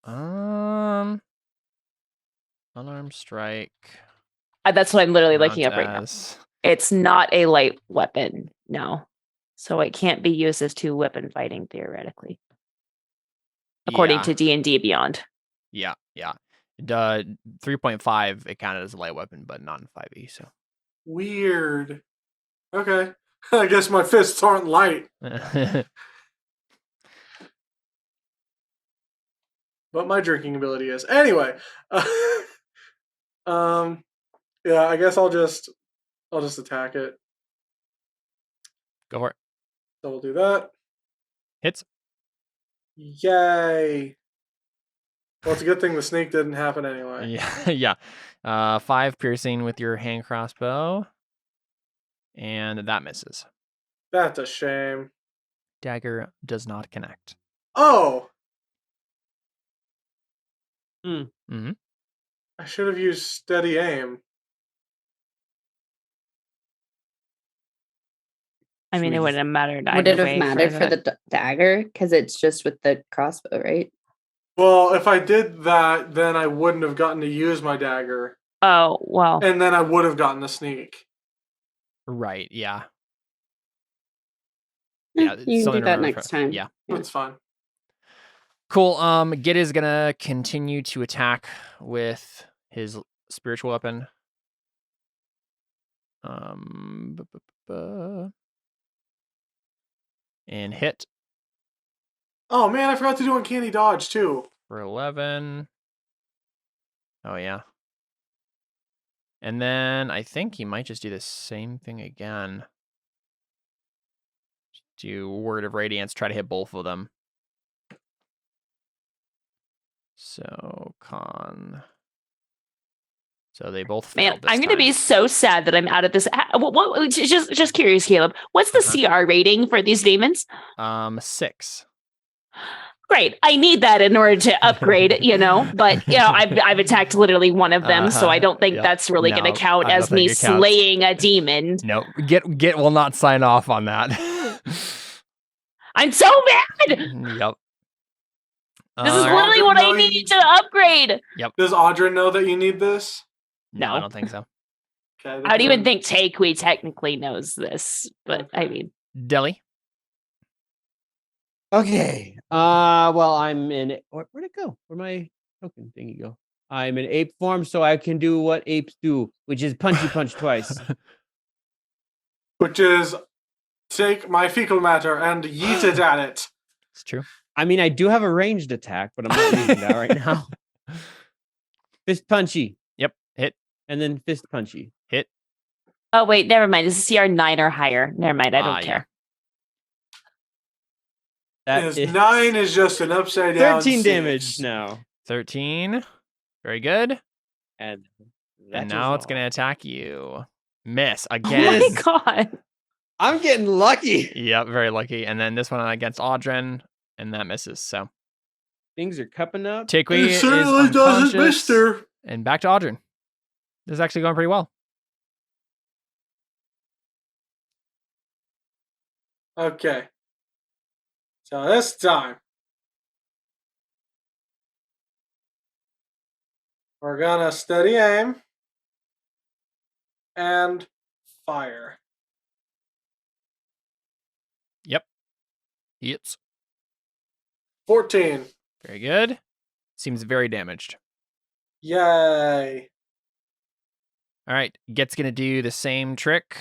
Unarmed strike. That's what I'm literally Count looking up right now. as- It's not a light weapon, no. So it can't be used as two-weapon fighting theoretically, according Yeah. to D&D Beyond. Yeah. 3.5, it counted as a light weapon, but not in 5e. So Weird. Okay. I guess my fists aren't light, but my drinking ability is. Anyway. Yeah, I guess I'll just attack it. go for it. So we'll do that. Hits. Yay. Well, it's a good thing the snake didn't happen anyway. Yeah. 5 piercing with your hand crossbow, and that misses. That's a shame. Dagger does not connect. Oh, Mm-hmm. I should have used steady aim. I mean, it wouldn't have mattered either Would it have way mattered for the dagger? Because it's just with the crossbow, right? Well, if I did that, then I wouldn't have gotten to use my dagger. Oh, well. And then I would have gotten the sneak. Right. Yeah. Yeah, Yeah, you can something do to that remember next from- time. yeah. That's fine. Cool. Git is gonna continue to attack with his spiritual weapon. And hit Oh man, I forgot to do uncanny dodge too. for 11. Oh yeah. And then I think he might just do the same thing again. Do Word of Radiance, try to hit both of them. So So they both Man, failed this I'm going to time. be so sad that I'm out of this. Just curious, Caleb. What's the CR rating for these demons? 6. Great. I need that in order to upgrade, but I've attacked literally one of them, so I don't think that's really going to count I don't as think me it counts. slaying a demon. No, Git will not sign off on that. I'm so mad. Yep. This is literally what I need to upgrade. Does Audrey know that you need this? No, I No. don't think so. Okay. I don't even think Takui technically knows this, but I mean, Deli. Okay. Well, I'm in. Where'd it go? Where'd my token thingy go? I'm in ape form, so I can do what apes do, which is punchy punch twice. Which is take my fecal matter and yeet it at it. It's true. I mean, I do have a ranged attack, but I'm not using that right now. Fist punchy. Yep. Hit. And then fist punchy. Hit. oh wait, never mind. This is CR 9 or higher. Never mind. I don't Yeah. care. That His is 9 is just an upside down 13 6. damage now. 13. Very good. And Now it's going to attack you. Miss Oh again. my god. I'm getting lucky. Yep, very lucky. And then this one against Audrin, and that misses. So Things are cupping up. Tikwi It is certainly doesn't, unconscious, mister. and back to Audrin. This is actually going pretty well. Okay. So this time, we're gonna steady aim and fire. Hits. 14. Very good. Seems very damaged. Yay. All right, Get's going to do the same trick.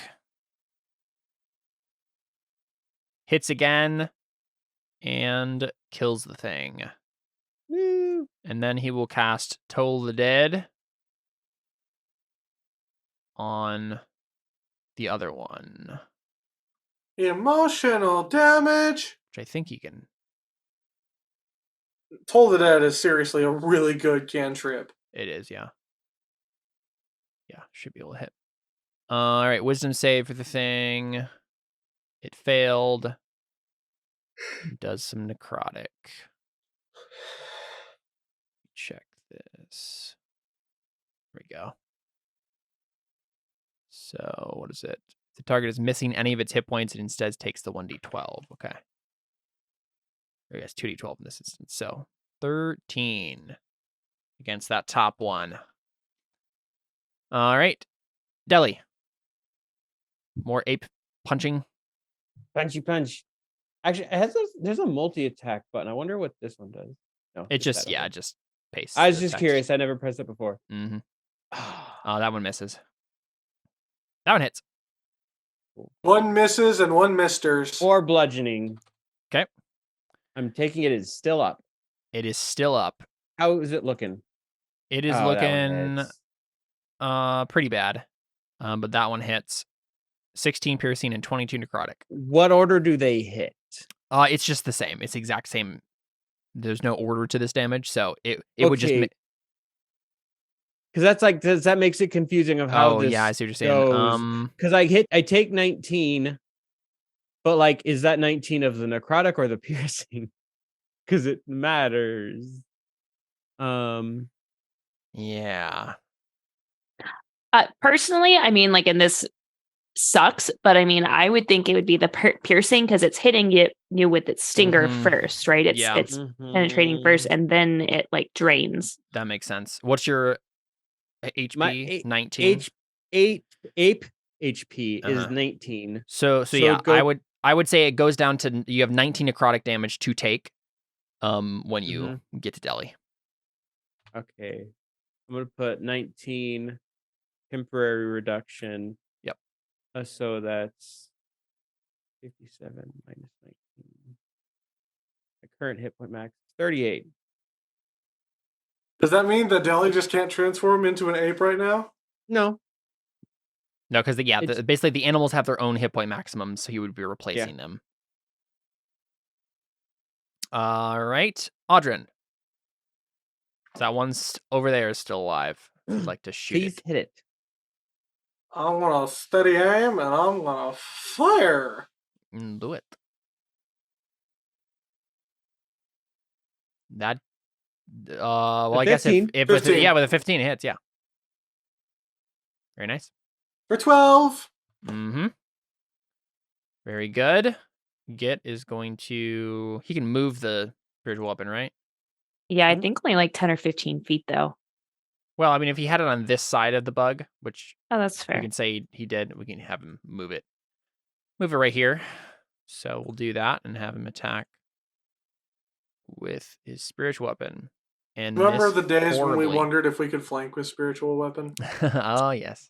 Hits again and kills the thing. Woo. And then he will cast Toll the Dead on the other one, Emotional damage. which I think he can. Toll the Dead is seriously a really good cantrip. It is, yeah. Yeah, should be able to hit. All right, wisdom save for the thing. It failed. It does some necrotic. Check this. There we go. So, what is it? The target is missing any of its hit points, it instead takes the 1d12. Okay. Or yes, 2d12 in this instance. So, 13 against that top one. All right. Deli. More ape punching. Punchy punch. Actually, there's a multi-attack button. I wonder what this one does. No, It just, that yeah, one. it just pastes. I was the just text. curious. I never pressed it before. Mm-hmm. Oh, that one misses. That one hits. One misses and one misters. 4 bludgeoning. Okay. I'm taking it as still up. It is still up. How is it looking? It is Oh, that one looking hits. pretty bad. But that one hits. 16 piercing and 22 necrotic. What order do they hit? It's just the same. It's the exact same. There's no order to this damage, so it would just. Because that's like that makes it confusing of how this. Yeah, I see what you're saying. Because I take 19, but like, is that 19 of the necrotic or the piercing? Because it matters. Yeah. Personally, I mean, like, in this sucks, but I mean, I would think it would be the piercing because it's hitting you with its stinger first, right? It's penetrating first, and then it like drains. That makes sense. What's your HP? 19. Ape HP is 19. So yeah, I would say it goes down to you have 19 necrotic damage to take when you get to Delhi. Okay. I'm gonna put 19 temporary reduction. Yep. So that's 57 minus 19. My current hit point max is 38. Does that mean that Deli just can't transform into an ape right now? No. No, because basically the animals have their own hit point maximums, so he would be replacing them. All right, Audrin. That one's over there is still alive. I'd like to shoot Please hit it. I'm gonna steady aim and I'm gonna fire. Do it. That. Well, I guess if with a 15 hits, yeah. Very nice. For 12. Mm-hmm. Very good. Git is going to. He can move the spiritual weapon, right? Yeah, I think only like 10 or 15 feet though. Well, I mean, if he had it on this side of the bug, which that's fair. We can say he did. We can have him move it. Move it right here. So we'll do that and have him attack with his spiritual weapon. And remember the days when we wondered if we could flank with spiritual weapon? Oh, yes.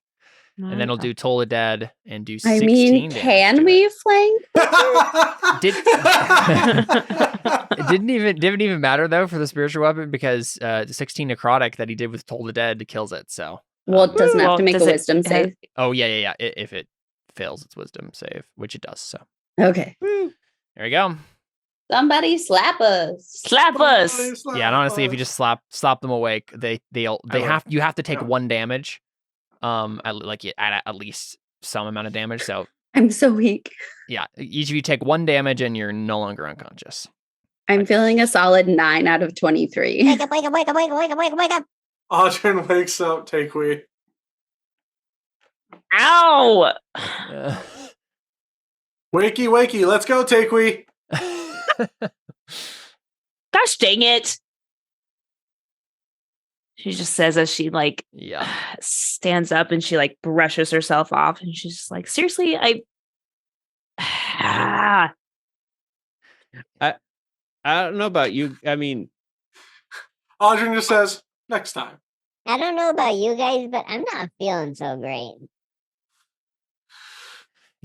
And then he'll do Toll the Dead and do 16 I mean, can we flank? It didn't even matter though for the spiritual weapon because the 16 necrotic that he did with Toll the Dead kills it. So well, it doesn't have to make a wisdom save. Oh yeah. If it fails its wisdom save, which it does. So okay, there we go. Somebody slap us! Slap us! Yeah, and honestly, if you just slap them awake, you have to take 1 damage. At least some amount of damage. So I'm so weak. Yeah, each of you take 1 damage and you're no longer unconscious. I'm feeling a solid 9 out of 23. Wake up, wake up, wake up, wake up, wake up, wake up, wake up. Audrin wakes up, Takewee. Ow! Wakey, let's go, Takewee. Gosh dang it. She just says as she stands up and she brushes herself off and she's just like, seriously, I don't know about you. I mean, Audrin just says, next time. I don't know about you guys, but I'm not feeling so great.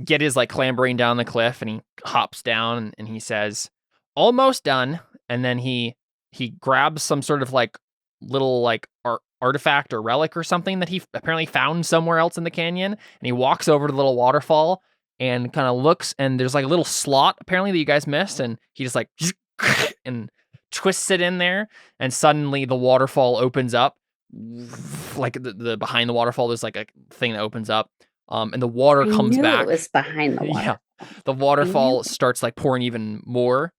Git is clambering down the cliff and he hops down and he says, almost done. And then he grabs some sort of little artifact or relic or something that he apparently found somewhere else in the canyon. And he walks over to the little waterfall and kind of looks, and there's a little slot apparently that you guys missed. And he just and twists it in there. And suddenly the waterfall opens up. The behind the waterfall, there's a thing that opens up. And the water comes back. It was behind the water. Yeah. The waterfall starts pouring even more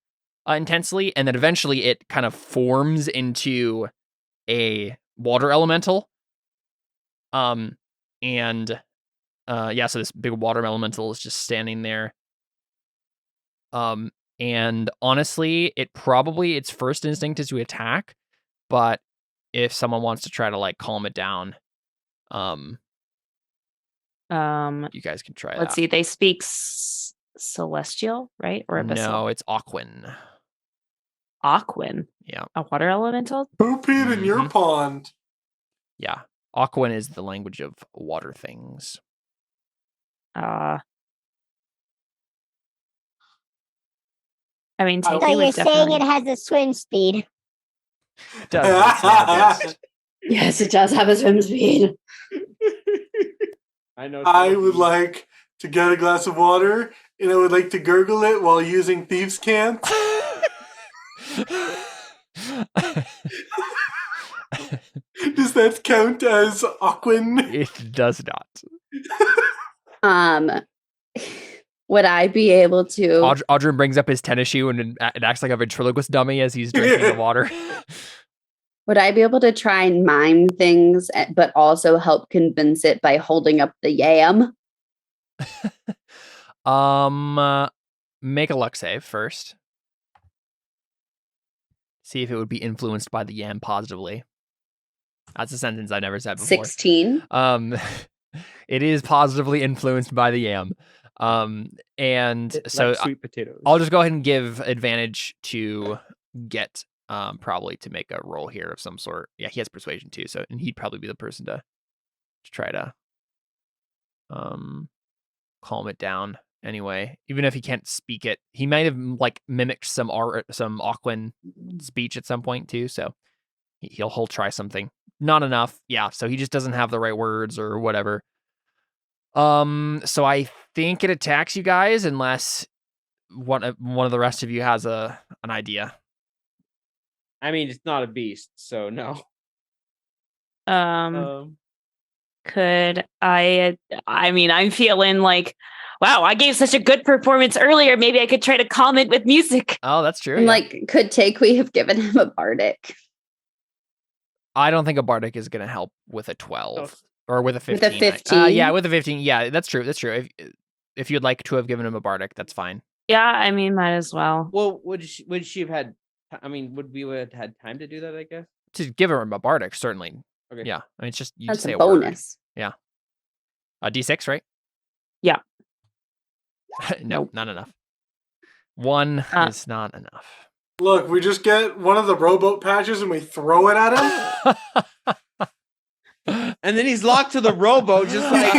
intensely, and then eventually it kind of forms into a water elemental. So this big water elemental is just standing there. And And honestly, its first instinct is to attack, but if someone wants to try to like calm it down, you guys can try let's that. see. They speak celestial, right? Or abyssal? No, it's Aquan. Aquan. Yeah. A water elemental? Who peed in your pond? Yeah. Aquan is the language of water things. I mean, So Takui you're would saying definitely. it has a swim speed? It does, but it's not the best. Yes, it does have a swim speed. I know. I would like to get a glass of water, and I would like to gurgle it while using thieves' cant. Does that count as Aquan? It does not. Would I be able to? Audrey brings up his tennis shoe and it acts like a ventriloquist dummy as he's drinking the water. Would I be able to try and mime things, but also help convince it by holding up the yam? Make a luck save first. See if it would be influenced by the yam positively. That's a sentence I've never said before. 16. It is positively influenced by the yam. And so like sweet potatoes. I'll just go ahead and give advantage to Get probably to make a roll here of some sort. Yeah, he has persuasion too, so and he'd probably be the person to try to calm it down anyway. Even if he can't speak it, he might have like mimicked some Aquan speech at some point too. So he'll try something. Not enough, yeah. So he just doesn't have the right words or whatever. So I think it attacks you guys unless one of the rest of you has an idea. I mean, it's not a beast, so no. Could I mean, I'm feeling like, wow, I gave such a good performance earlier. Maybe I could try to calm it with music. Oh, that's true. And Yeah. like, could Takui have given him a bardic? I don't think a bardic is going to help with a 12 or with a 15. With a 15? Yeah, with a 15. Yeah, that's true. That's true. If you'd like to have given him a bardic, that's fine. Yeah, I mean, might as well. Well, would she have had? I mean, would we have had time to do that? I guess. To give him a bardic, certainly. Okay. Yeah, I mean, it's just you That's just say a a word. bonus. Yeah. D6, right? Yeah. No, not enough. One is not enough. Look, we just get one of the rowboat patches and we throw it at him. And then he's locked to the rowboat, just like.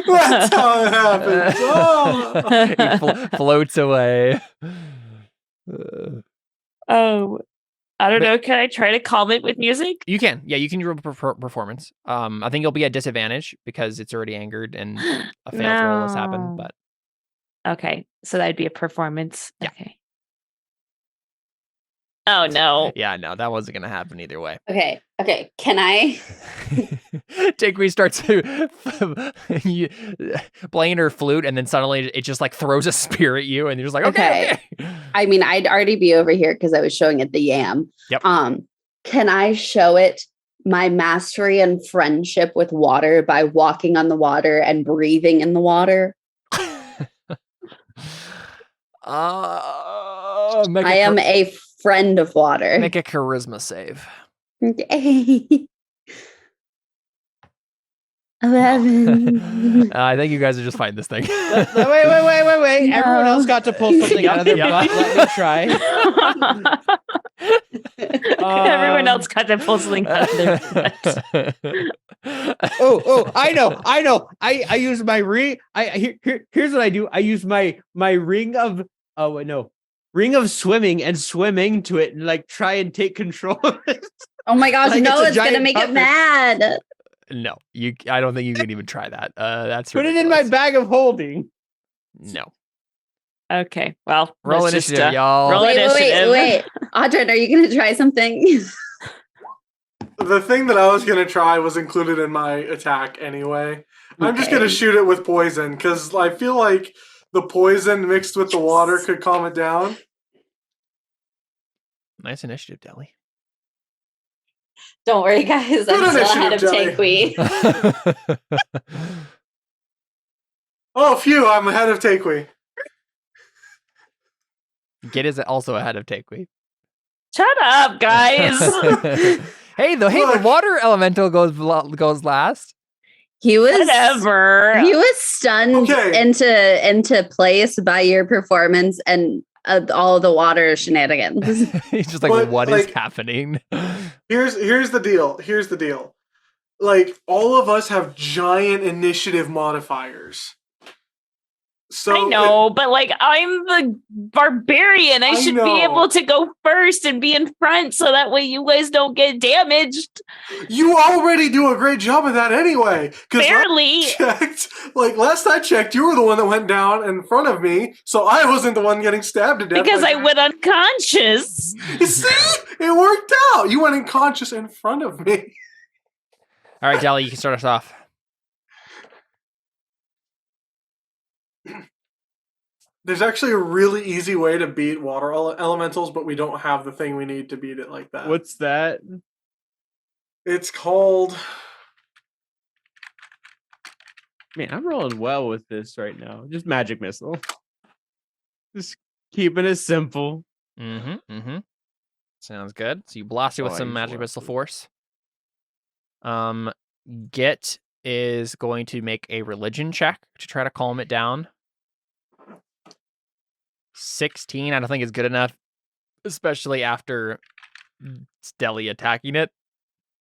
That's how it happens. Oh. He floats away. Oh, I don't know. Can I try to calm it with music? You can. Yeah, you can roll performance. I think you'll be at disadvantage because it's already angered and a failed roll has happened. But okay, so that'd be a performance. Yeah. Okay. Oh no. yeah, no, that wasn't going to happen either way. Okay. Can I? Takui starts playing her flute, and then suddenly it just like throws a spear at you, and you're just like, okay. I mean, I'd already be over here because I was showing it the yam. Yep. Can I show it my mastery and friendship with water by walking on the water and breathing in the water? I am a friend of water. Make a charisma save. Okay. 11. I think you guys are just fighting this thing. Wait. Everyone else got to pull something out of their butt. Let me try. Everyone else got to pull something out of their butt. I know. I use my ring. Here's what I do. I use my ring of ring of swimming and swim into it and like try and take control of it. Oh my gosh, Like no, it's a it's gonna giant make puppet. it mad. No, I don't think you can even try that. That's Put it in my ridiculous. bag of holding. No. Okay, well, Roll let's initiative, just, y'all. roll initiative. Wait. Audrey, are you gonna try something? The thing that I was going to try was included in my attack anyway. I'm just Okay. going to shoot it with poison because I feel like the poison mixed with the water could calm it down. Nice initiative, Deli. Don't worry, guys. I'm Good still ahead of initiative, Takui. Oh, phew, I'm ahead of Takui. Git is also ahead of Takeweed. Shut up, guys. Hey, the water elemental goes last. He was Whatever. He was stunned Okay. into place by your performance and all the water shenanigans. He's just like, But, what is like- happening? Here's the deal. Here's the deal. Like, all of us have giant initiative modifiers. So I know, but like I'm the barbarian. I should be know. able to go first and be in front so that way you guys don't get damaged. You already do a great job of that anyway. Barely. Last I checked, you were the one that went down in front of me, so I wasn't the one getting stabbed to death. Because I went unconscious. You see? It worked out. You went unconscious in front of me. All right, Dally, you can start us off. There's actually a really easy way to beat water elementals, but we don't have the thing we need to beat it like that. What's that? It's called... Man, I'm rolling well with this right now. Just magic missile. Just keeping it simple. Sounds good. So you blast it with Oh, I some use magic blast missile it. force. Git is going to make a religion check to try to calm it down. 16, I don't think is good enough, especially after Stelly attacking it.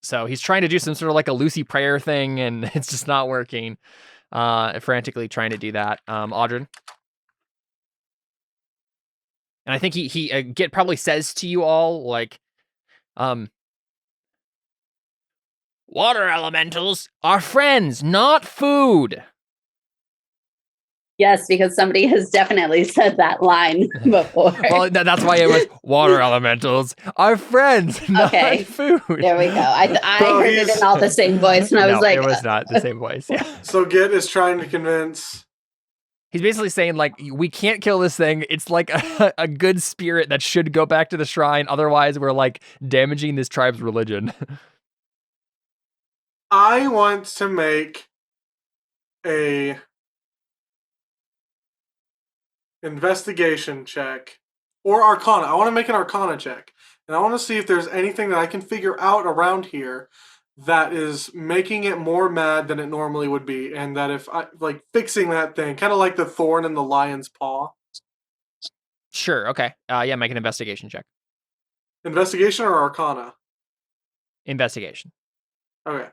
So he's trying to do some sort of like a Lucy prayer thing, and it's just not working. Frantically trying to do that. Audrin. And I think he Git probably says to you all, like, water elementals are friends, not food. Yes, because somebody has definitely said that line before. Well, that's why it was water elementals are friends, not Okay. food. There we go. I So heard it in all the same voice, and I was No, like, it was not the same voice. Yeah. So Git is trying to convince... He's basically saying, like, we can't kill this thing. It's like a good spirit that should go back to the shrine. Otherwise, we're like damaging this tribe's religion. I want to make a investigation check or arcana. I want to make an arcana check, and I want to see if there's anything that I can figure out around here that is making it more mad than it normally would be, and that if I like fixing that thing, kind of like the thorn in the lion's paw. Sure. Okay. Yeah, make an investigation check. Investigation or arcana? Investigation. Okay.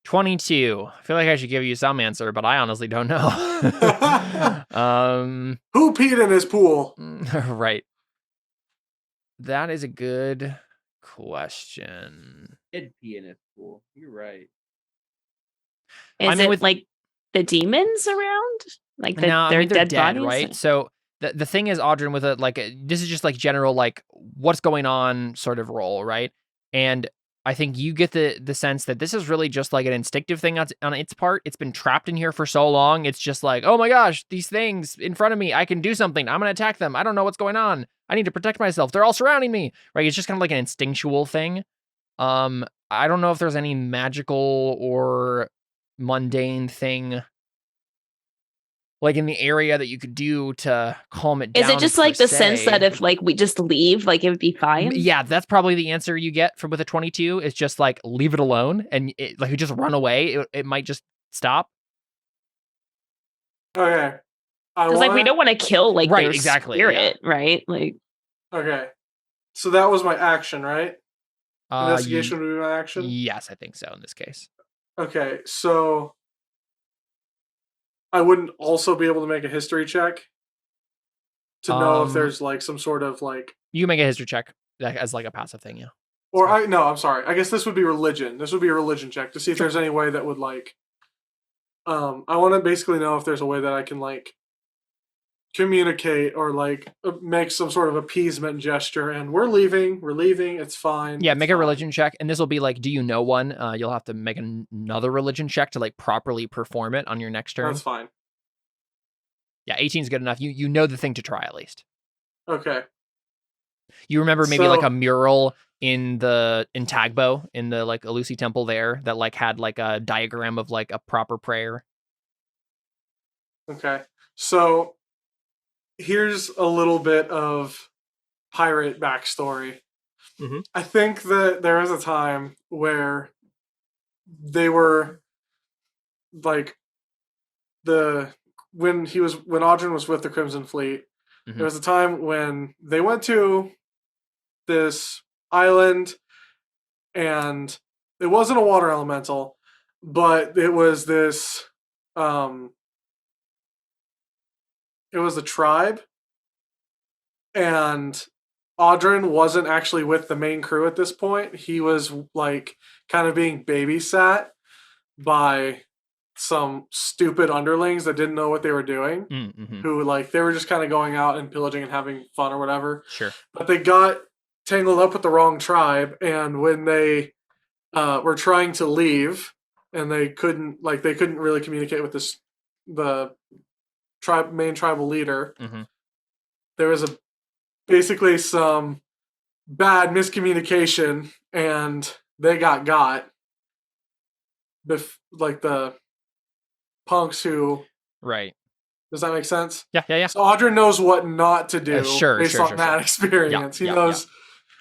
22. I feel like I should give you some answer, but I honestly don't know. Who peed in his pool? Right. That is a good question. It'd be in its pool. You're right. Is mean, it with- like the demons around? Like No, I their mean, they're dead dead, bodies? right? So the thing is, Audrin, with this is just like general, like, what's going on sort of role, right? And I think you get the sense that this is really just like an instinctive thing on its part. It's been trapped in here for so long. It's just like, oh my gosh, these things in front of me, I can do something. I'm going to attack them. I don't know what's going on. I need to protect myself. They're all surrounding me, right? It's just kind of like an instinctual thing. I don't know if there's any magical or mundane thing like in the area that you could do to calm it down. Is it just per like the sense se. that if like we just leave, like it would be fine? Yeah, that's probably the answer you get with a 22. It's just like leave it alone, and like you just run away. It might just stop. Okay. Because like we don't want to kill like Right, their exactly, spirit, right? Like Okay. So that was my action, right? Investigation would be my action? Yes, I think so in this case. Okay, so I wouldn't also be able to make a history check to know if there's like some sort of like... You can make a history check as like a passive thing, yeah. Or I'm sorry. I guess this would be religion. This would be a religion check to see if there's any way that would like... I want to basically know if there's a way that I can like communicate or like make some sort of appeasement gesture and we're leaving, it's fine. Yeah, it's make a fine. religion check, and this will be like, do you know one? You'll have to make another religion check to like properly perform it on your next turn. That's fine. Yeah, 18 is good enough. You know the thing to try at least. Okay. You remember maybe like So- a mural in Tagbo in the like Alusi temple there that like had like a diagram of like a proper prayer. Okay. So here's a little bit of pirate backstory. Mhm. I think that there was a time where they were like when Audrin was with the Crimson Fleet, Mhm. there was a time when they went to this island, and it wasn't a water elemental, but it was this it was a tribe, and Audrin wasn't actually with the main crew at this point. He was like kind of being babysat by some stupid underlings that didn't know what they were doing, Mm-hmm. who like they were just kind of going out and pillaging and having fun or whatever. Sure. But they got tangled up with the wrong tribe, and when they were trying to leave, and they couldn't really communicate with the main tribal leader. Mm-hmm. There was basically some bad miscommunication, and they got like the punks who. Right. Does that make sense? Yeah. So Audrin knows what not to do Sure, based on that experience. He knows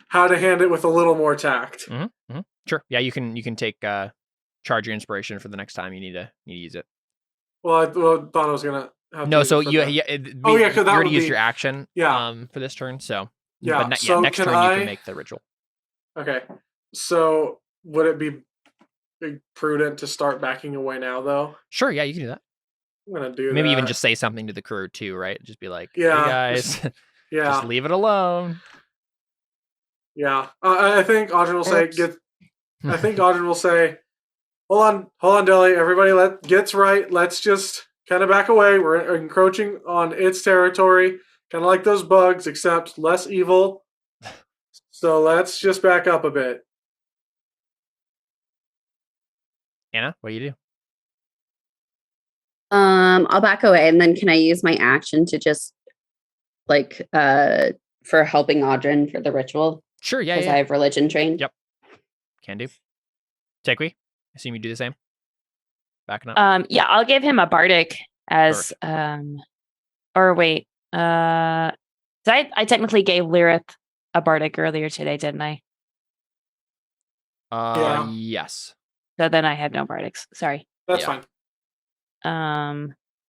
how to hand it with a little more tact. Mm-hmm. Sure. Yeah, you can take charge your inspiration for the next time you need to use it. Well, I thought I was gonna have. No, to so you already used your action. Yeah. For this turn, so yeah. But so next turn you can make the ritual. Okay. So would it be prudent to start backing away now, though? Sure. Yeah, you can do that. I'm gonna do Maybe that. even just say something to the crew too, right? Just be like, Yeah, "Hey guys, yeah, just leave it alone." Yeah, I think Audrin will say, I think Audrin will say, hold on, Deli. Everybody, gets right. Let's just kind of back away. We're encroaching on its territory, kind of like those bugs, except less evil. So let's just back up a bit. Anna, what do you do? I'll back away, and then can I use my action to just like for helping Audrin for the ritual? Sure, yeah. Because I have religion trained. Yep. Can do. Tekwe, assume you do the same. Backing up. Yeah, I'll give him a bardic as or wait. I technically gave Lyrith a bardic earlier today, didn't I? Yeah. Yes. So then I had no bardics. Sorry. That's fine.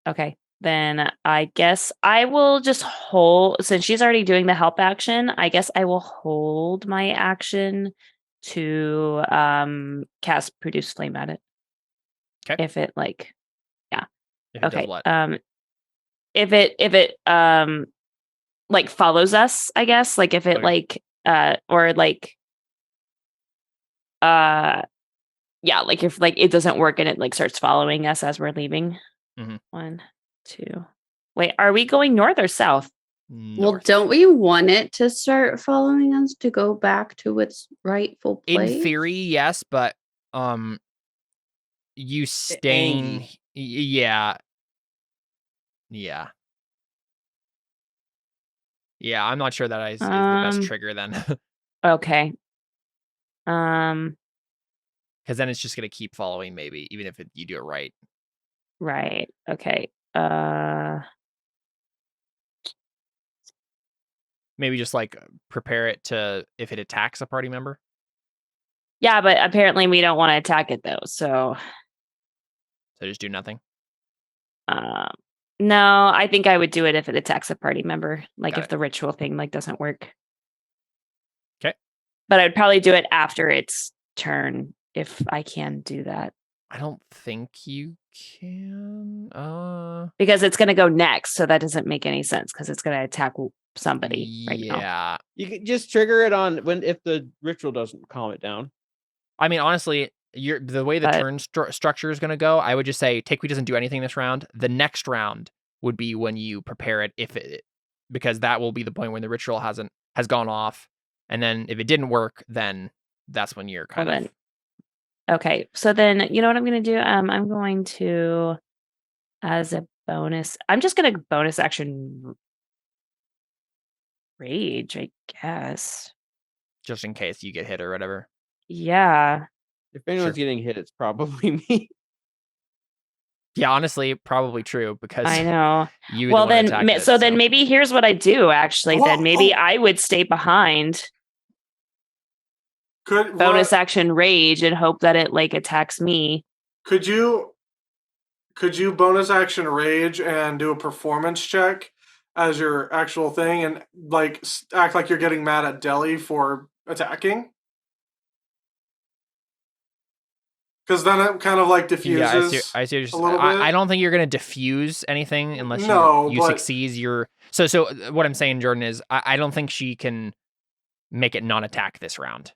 Okay. Then I guess I will just hold, since she's already doing the help action, I guess I will hold my action to cast produce flame at it. Okay. If it like If it does what? If it like follows us, I guess. Like if it like or like yeah, like if like it doesn't work and it like starts following us as we're leaving. Mm-hmm. 1, 2. Wait, are we going north or south? North. Well, don't we want it to start following us to go back to its rightful place? In theory, yes, but you staying, yeah. I'm not sure that is the best trigger then. Okay. Because then it's just gonna keep following, maybe, even if you do it right. Right. Okay. Maybe just like prepare it to if it attacks a party member. Yeah, but apparently we don't want to attack it though. So just do nothing. No, I think I would do it if it attacks a party member. Like Got if it. the ritual thing like doesn't work. Okay. But I'd probably do it after its turn if I can do that. I don't think you can. Because it's going to go next, so that doesn't make any sense because it's going to attack somebody right now. Yeah. You can just trigger it on if the ritual doesn't calm it down. I mean, honestly, the way the turn structure is going to go, I would just say Tekwe doesn't do anything this round. The next round would be when you prepare it, because that will be the point when the ritual has gone off, and then if it didn't work, then that's when you're kind of. Okay, so then you know what I'm going to do? I'm going to, as a bonus, I'm just going to bonus action rage, I guess. Just in case you get hit or whatever. Yeah. If anyone's getting hit, it's probably me. Yeah, honestly, probably true because I know. you Well, the one then, attacked it, so then maybe here's what I do. Actually, Whoa, then maybe oh. I would stay behind, Could bonus what, action rage, and hope that it like attacks me. could you bonus action rage and do a performance check as your actual thing and like act like you're getting mad at Deli for attacking? Because then it kind of like diffuses yeah, I see a little bit. I don't think you're gonna diffuse anything unless No, you but- succeed your so what I'm saying, Jordan, is I don't think she can make it not attack this round.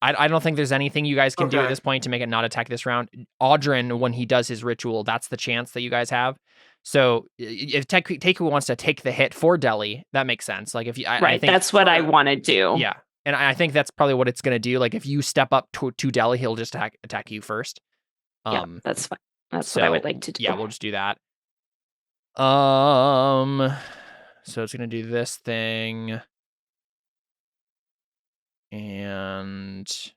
I don't think there's anything you guys can do at Okay. this point to make it not attack this round. Audrin, when he does his ritual, that's the chance that you guys have. So if Teku wants to take the hit for Deli, that makes sense. Like if you, I think, That's what I want to do. yeah, and I think that's probably what it's gonna do. Like if you step up to Deli, he'll just attack you first. Yeah, that's fine. That's what I would like to do. Yeah, we'll just do that. So it's gonna do this thing. And let's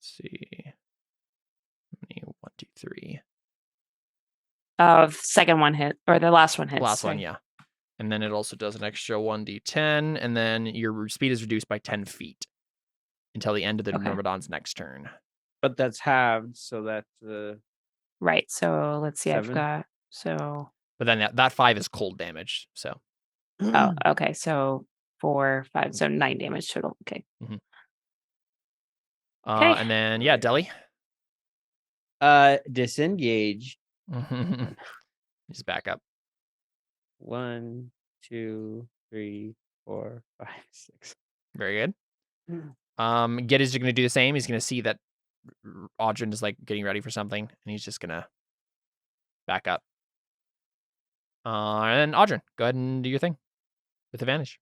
see. How many? 1, 2, 3. Second one hit, or the last one hits. Last one, yeah. And then it also does an extra 1d10, and then your speed is reduced by 10 feet until the end of the Myrmidon's next turn. But that's halved, so that's Right. So let's see. 7. I've got But then that 5 is cold damage. So Oh, okay. So 4, 5, so 9 damage total. Okay. Okay. Okay. And then Deli. Disengage. Just back up. 1, 2, 3, 4, 5, 6. Very good. Get is going to do the same. He's going to see that Audrin is like getting ready for something, and he's just going to back up. And then Audrin, go ahead and do your thing with advantage.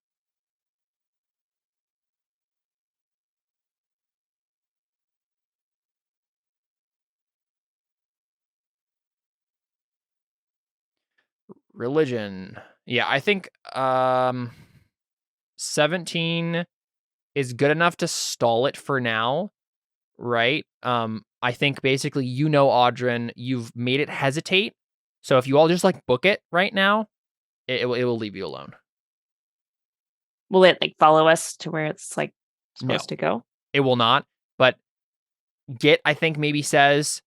Religion. Yeah, I think 17 is good enough to stall it for now, right? I think basically Audrin, you've made it hesitate. So if you all just like book it right now, it will leave you alone. Will it like follow us to where it's like supposed to go? It will not, but Git, I think, maybe says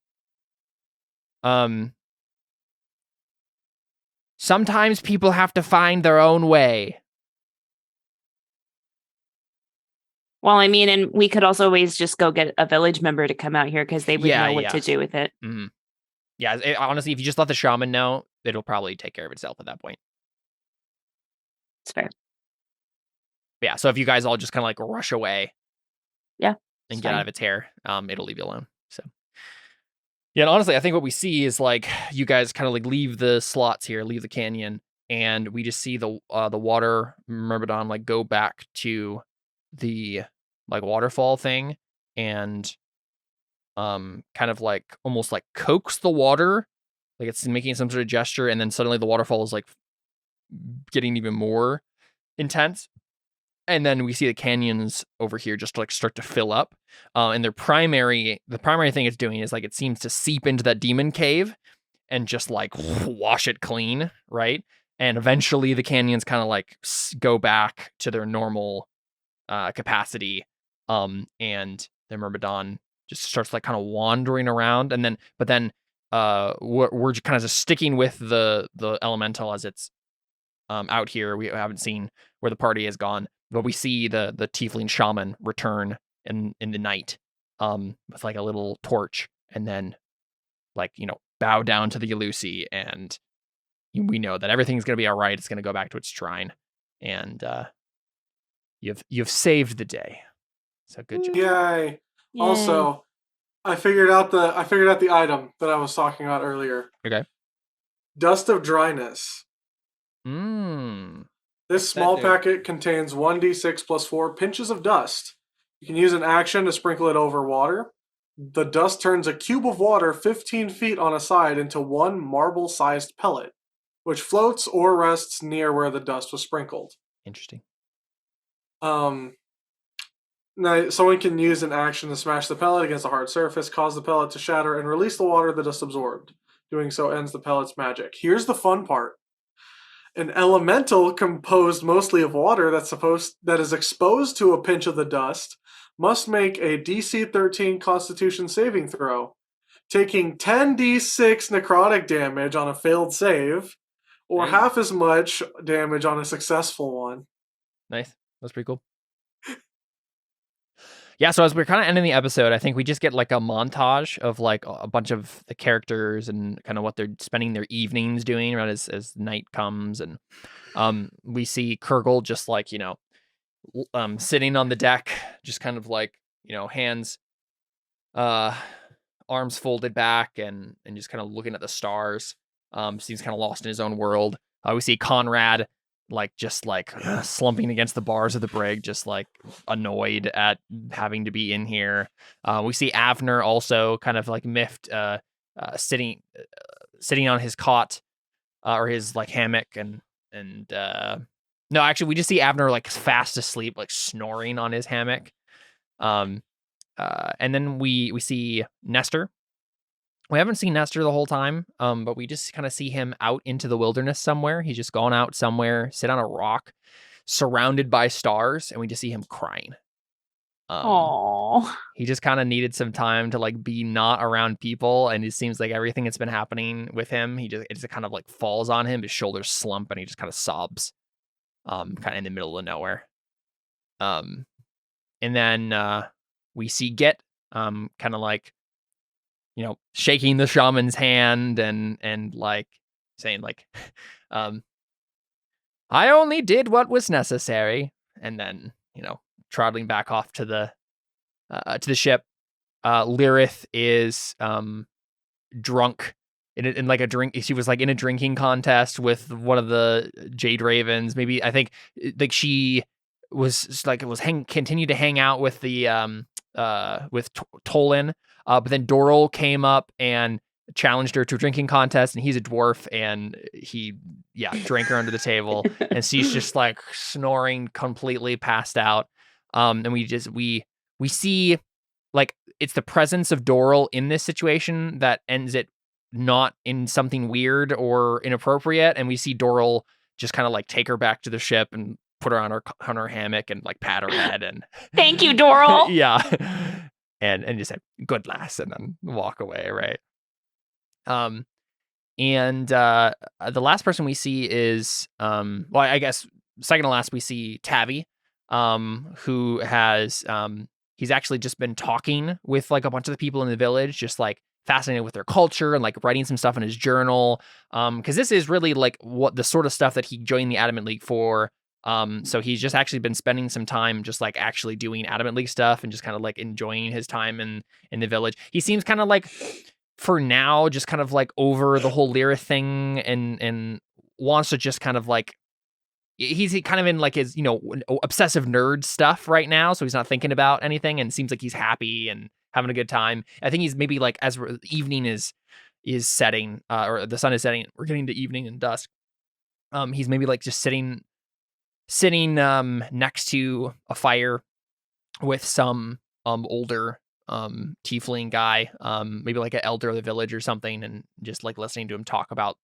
sometimes people have to find their own way. Well, I mean, and we could also always just go get a village member to come out here because they would know what to do with it. Mm-hmm. Yeah, honestly, if you just let the shaman know, it'll probably take care of itself at that point. It's fair. Yeah, so if you guys all just kind of like rush away, and get out of its hair, it'll leave you alone. So, yeah, and honestly, I think what we see is like you guys kind of like leave the slots here, leave the canyon, and we just see the water Myrmidon like go back to the like waterfall thing, and kind of like almost like coax the water, like it's making some sort of gesture, and then suddenly the waterfall is like getting even more intense. And then we see the canyons over here just like start to fill up. And the primary thing it's doing is like it seems to seep into that demon cave and just like wash it clean, right? And eventually the canyons kind of like go back to their normal capacity. And the Myrmidon just starts like kind of wandering around. And then, we're kind of just sticking with the elemental as it's out here. We haven't seen where the party has gone. But we see the tiefling shaman return in the night with like a little torch, and then like, bow down to the Elusi, and we know that everything's going to be all right. It's going to go back to its shrine, and you've saved the day. So good job. Yay. Also, I figured out the item that I was talking about earlier. Okay. Dust of Dryness. This small packet contains 1d6 plus 4 pinches of dust. You can use an action to sprinkle it over water. The dust turns a cube of water 15 feet on a side into one marble-sized pellet, which floats or rests near where the dust was sprinkled. Interesting. Now, someone can use an action to smash the pellet against a hard surface, cause the pellet to shatter, and release the water the dust absorbed. Doing so ends the pellet's magic. Here's the fun part. An elemental composed mostly of water that is exposed to a pinch of the dust must make a DC 13 Constitution saving throw, taking 10d6 necrotic damage on a failed save, or half as much damage on a successful one. Nice. That's pretty cool. Yeah, so as we're kind of ending the episode, I think we just get like a montage of like a bunch of the characters and kind of what they're spending their evenings doing right as night comes. And we see Kurgle just like, sitting on the deck, just kind of like, hands, arms folded back and just kind of looking at the stars. Seems kind of lost in his own world. We see Conrad slumping against the bars of the brig, just like annoyed at having to be in here. We see Avner also kind of like miffed, sitting on his cot or his like hammock and no, actually we just see Avner like fast asleep, like snoring on his hammock. And then we see Nestor. We haven't seen Nestor the whole time, but we just kind of see him out into the wilderness somewhere. He's just gone out somewhere, sit on a rock, surrounded by stars, and we just see him crying. He just kind of needed some time to like be not around people, and it seems like everything that's been happening with him, it just kind of like falls on him. His shoulders slump, and he just kind of sobs, kind of in the middle of nowhere. And then we see Git, kind of like, shaking the shaman's hand and like saying like, I only did what was necessary. And then, trotting back off to the ship. Lyrith is drunk in like a drink. She was like in a drinking contest with one of the Jade Ravens. Maybe I think like she was like continued to hang out with the with Tolan. But then Doral came up and challenged her to a drinking contest, and he's a dwarf, and he drank her under the table, and she's just like snoring, completely passed out. And we see like it's the presence of Doral in this situation that ends it not in something weird or inappropriate, and we see Doral just kind of like take her back to the ship and put her on her hammock and like pat her head and thank you, Doral. Yeah. And just say, good lass, and then walk away, right? And the last person we see is, I guess second to last we see Tavi, who has, he's actually just been talking with like a bunch of the people in the village, just like fascinated with their culture and like writing some stuff in his journal. Because this is really like what the sort of stuff that he joined the Adamant League for. So he's just actually been spending some time just like actually doing Adamant League stuff and just kind of like enjoying his time in the village. He seems kind of like for now just kind of like over the whole Lyra thing and wants to just kind of like he's kind of in like his obsessive nerd stuff right now, so he's not thinking about anything and seems like he's happy and having a good time. I think he's maybe like as evening is setting or the sun is setting, we're getting to evening and dusk. He's maybe like just sitting next to a fire with some older tiefling guy, maybe like an elder of the village or something, and just like listening to him talk about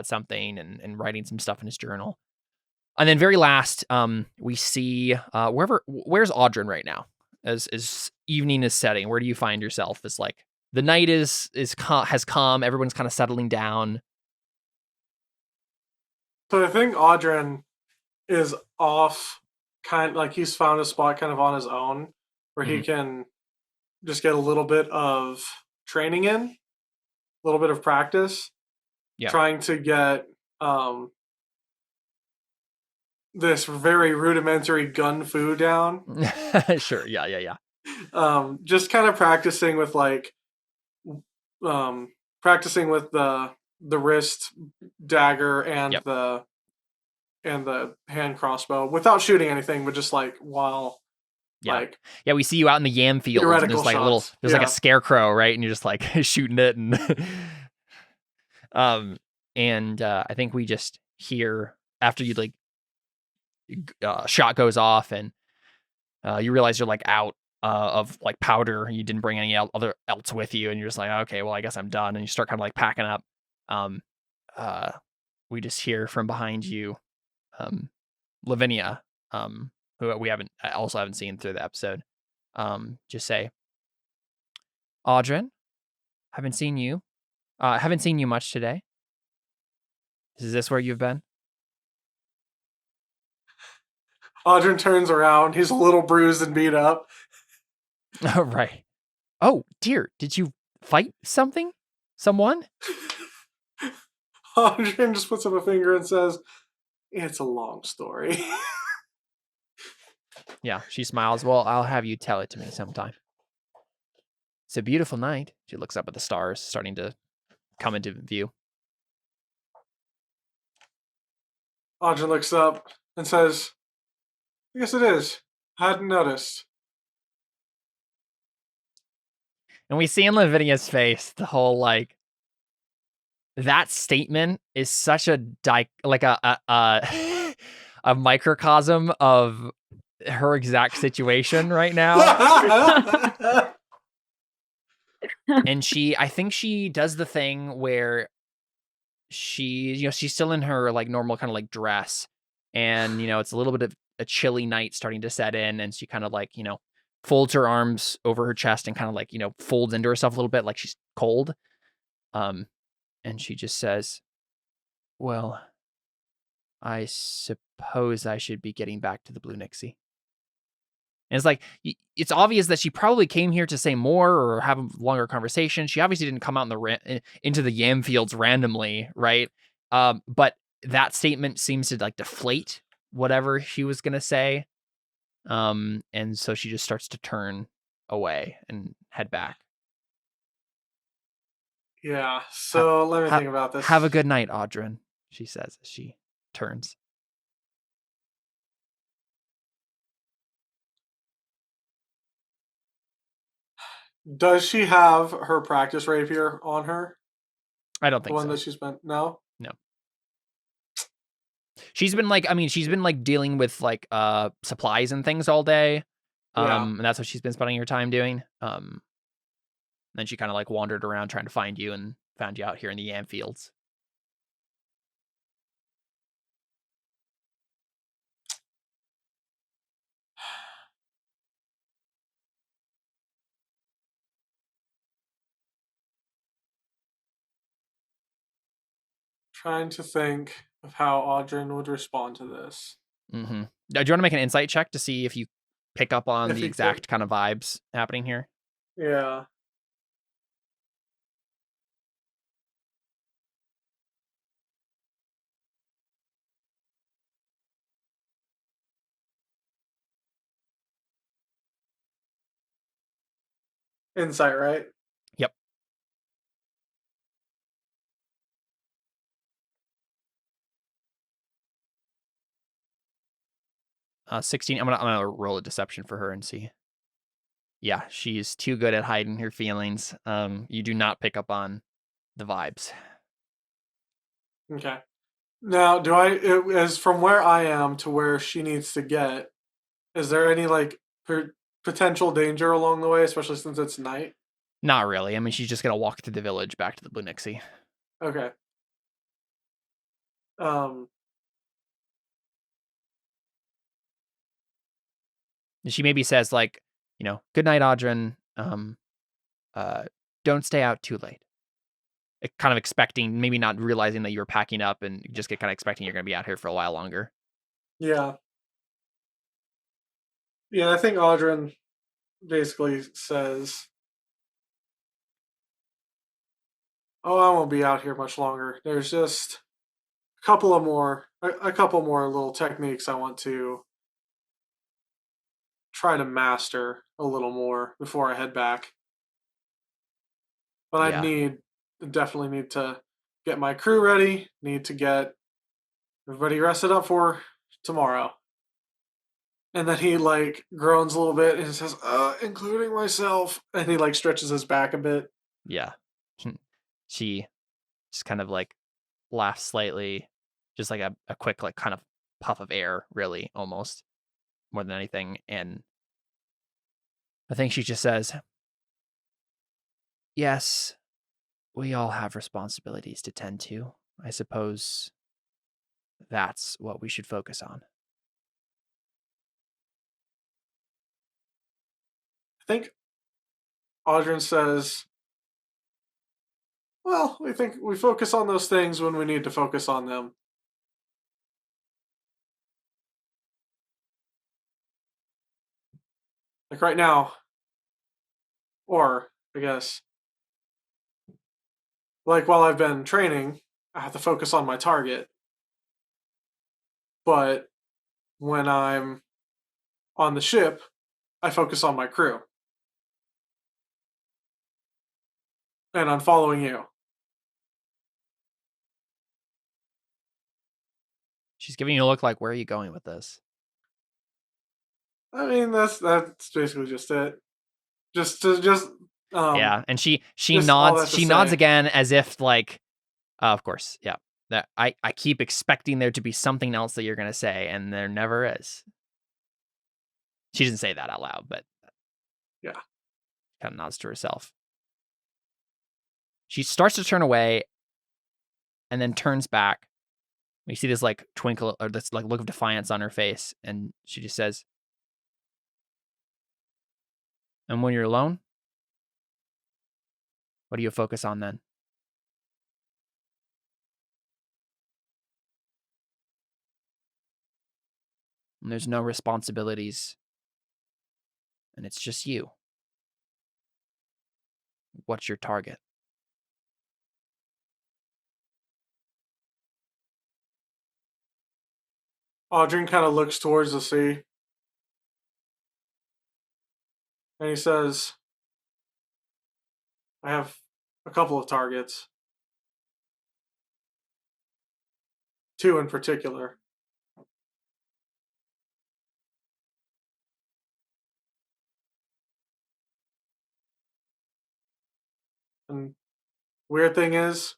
something and writing some stuff in his journal. And then very last, we see where's Audrin right now as evening is setting. Where do you find yourself? As like the night has come, everyone's kind of settling down. So I think Audrin is off, kind of like he's found a spot kind of on his own where he can just get a little bit of training in, a little bit of practice, trying to get this very rudimentary gun foo down. Sure, yeah. Just kind of practicing with like practicing with the wrist dagger and the hand crossbow without shooting anything, but just like while like we see you out in the yam field. And there's like like a scarecrow, right? And you're just like shooting it and I think we just hear after you like shot goes off and you realize you're like out of like powder. You didn't bring any other else with you, and you're just like, okay, well I guess I'm done. And you start kind of like packing up. um, we just hear from behind you, Lavinia, who we also haven't seen through the episode, just say, Audrin, haven't seen you much today. Is this where you've been? Audrin turns around. He's a little bruised and beat up. Oh, right. Oh, dear. Did you fight something? Someone? Audrin just puts up a finger and says, it's a long story. Yeah, she smiles. Well, I'll have you tell it to me sometime. It's a beautiful night. She looks up at the stars starting to come into view. Audrin looks up and says, I guess it is. I hadn't noticed. And we see in Lavinia's face the whole like that statement is such a a microcosm of her exact situation right now. And I think she does the thing where she's still in her like normal kind of like dress, and it's a little bit of a chilly night starting to set in, and she kind of like folds her arms over her chest and kind of like folds into herself a little bit like she's cold, and she just says, well, I suppose I should be getting back to the Blue Nixie. And it's like, it's obvious that she probably came here to say more or have a longer conversation. She obviously didn't come out into the yam fields randomly, right? But that statement seems to like deflate whatever she was going to say. And so she just starts to turn away and head back. Yeah, so let me think about this. Have a good night, Audrin, she says as she turns. Does she have her practice rapier on her? I don't The think one so. that she's been... No? No. She's been like, dealing with like supplies and things all day. And that's what she's been spending her time doing. Then she kind of like wandered around trying to find you and found you out here in the yam fields. Trying to think of how Audrin would respond to this. Mm-hmm. Do you want to make an insight check to see if you pick up on If the you exact kind of vibes happening here? Yeah. Insight, right? Yep. 16. I'm gonna roll a deception for her and see. Yeah, she's too good at hiding her feelings. You do not pick up on the vibes. Okay. Now, as from where I am to where she needs to get, is there any like potential danger along the way, especially since it's night? Not really. I mean, she's just gonna walk through the village back to the Blue Nixie. Okay. She maybe says like, good night, Audrin. Don't stay out too late. Kind of expecting, maybe not realizing that you were packing up, and you just get kind of expecting you're gonna be out here for a while longer. Yeah. Yeah, I think Audrin basically says, oh, I won't be out here much longer. There's just a couple more little techniques I want to try to master a little more before I head back. But Yeah. I definitely need to get my crew ready, need to get everybody rested up for tomorrow. And then he like groans a little bit and says, including myself. And he like stretches his back a bit. Yeah. She just kind of like laughs slightly, just like a quick like kind of puff of air, really, almost more than anything. And I think she just says, yes, we all have responsibilities to tend to. I suppose that's what we should focus on. I think Audrey says, well, we think we focus on those things when we need to focus on them. Like right now. Or, I guess, like while I've been training, I have to focus on my target. But when I'm on the ship, I focus on my crew. And I'm following you. She's giving you a look like, where are you going with this? I mean, that's basically just it. Yeah, and she just all that nods. to She nods say. again as if like, of course, yeah. That I keep expecting there to be something else that you're gonna say, and there never is. She doesn't say that out loud, but Yeah. kind of nods to herself. She starts to turn away, and then turns back. You see this like twinkle or this like look of defiance on her face, and she just says, "And when you're alone, what do you focus on then?" And there's no responsibilities, and it's just you. What's your target? Audrey kind of looks towards the sea. And he says, I have a couple of targets. 2 in particular. And weird thing is,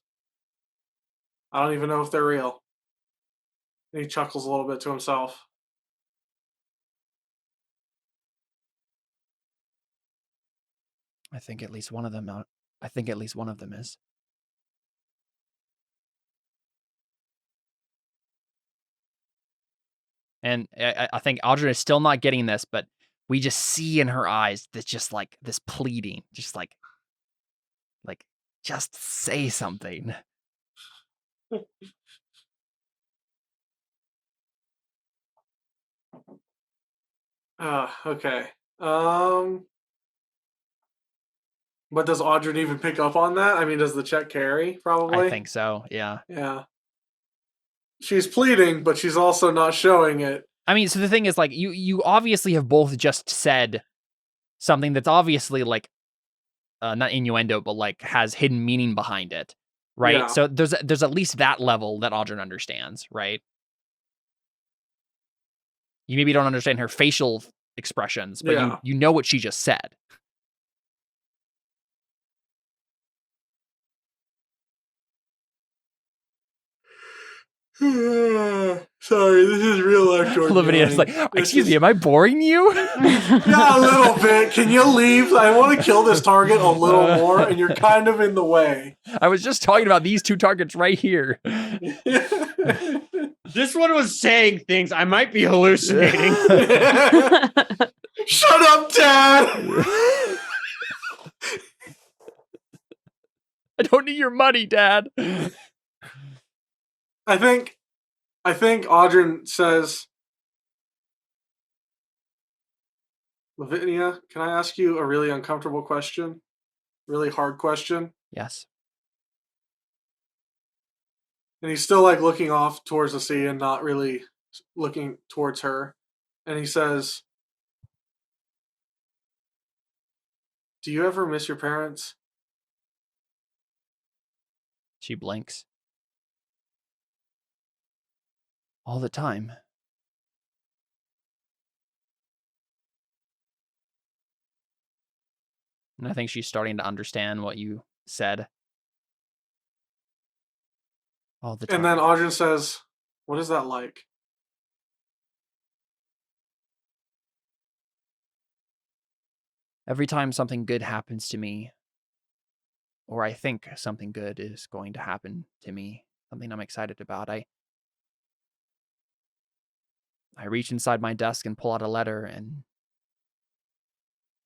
I don't even know if they're real. And he chuckles a little bit to himself. I think at least one of them. I think at least one of them is. And I think Audrey is still not getting this, but we just see in her eyes that just like this pleading, just like just say something. Okay. But does Audrey even pick up on that? I mean, does the check carry? Probably. I think so. Yeah. Yeah. She's pleading, but she's also not showing it. I mean, so the thing is, like, you obviously have both just said something that's obviously like, not innuendo, but like has hidden meaning behind it, right? Yeah. So there's at least that level that Audrey understands, right? You maybe don't understand her facial expressions, but Yeah. you know what she just said. Sorry, this is real life short. Lavinia's like, excuse me, am I boring you? Yeah, a little bit. Can you leave? I want to kill this target a little more, and you're kind of in the way. I was just talking about these 2 targets right here. This one was saying things. I might be hallucinating. Shut up, Dad! I don't need your money, Dad. I think Audrey says, Lavinia, can I ask you a really uncomfortable question? Really hard question? Yes. And he's still like looking off towards the sea and not really looking towards her. And he says, do you ever miss your parents? She blinks. All the time. And I think she's starting to understand what you said. All the time. And then Audrey says, what is that like? Every time something good happens to me, or I think something good is going to happen to me, something I'm excited about. I reach inside my desk and pull out a letter and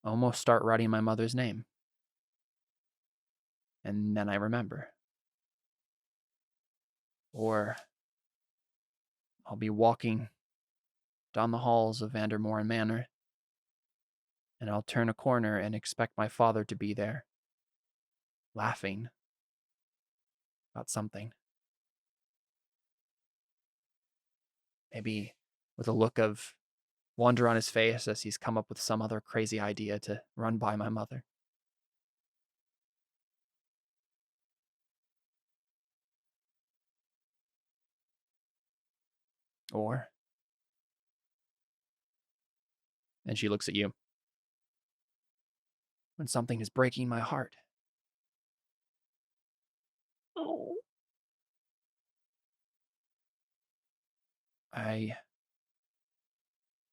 almost start writing my mother's name. And then I remember. Or I'll be walking down the halls of Vanderboren Manor, and I'll turn a corner and expect my father to be there, laughing about something. Maybe with a look of wonder on his face as he's come up with some other crazy idea to run by my mother. Or, and she looks at you, when something is breaking my heart. Oh. I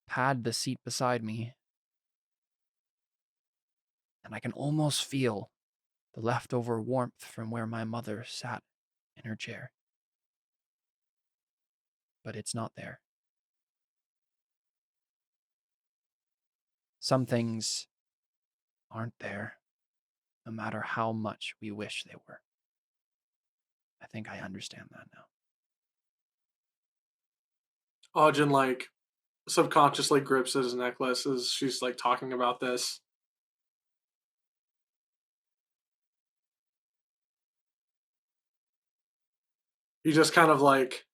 pad the seat beside me, and I can almost feel the leftover warmth from where my mother sat in her chair. But it's not there. Some things aren't there, no matter how much we wish they were. I think I understand that now. Aujin like subconsciously grips at his necklace as she's like talking about this. He just kind of like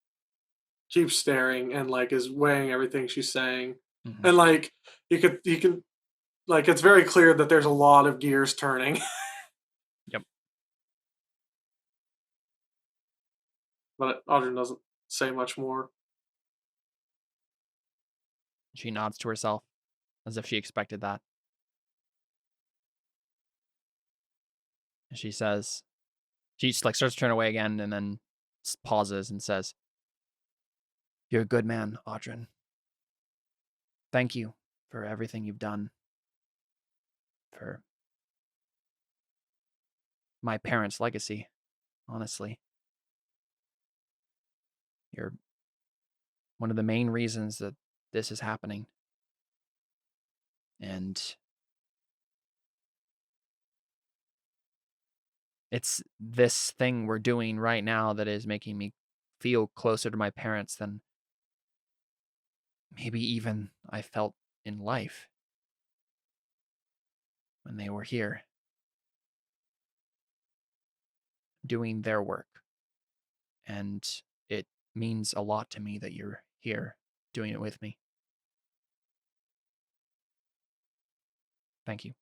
keeps staring and like is weighing everything she's saying. Mm-hmm. And like you can like it's very clear that there's a lot of gears turning. Yep. But Audrey doesn't say much more. She nods to herself as if she expected that. And she says, she just like starts to turn away again and then pauses and says, "You're a good man, Audrin. Thank you for everything you've done for my parents' legacy, honestly. You're one of the main reasons that this is happening. And it's this thing we're doing right now that is making me feel closer to my parents than maybe even I felt in life when they were here doing their work. And it means a lot to me that you're here doing it with me. Thank you."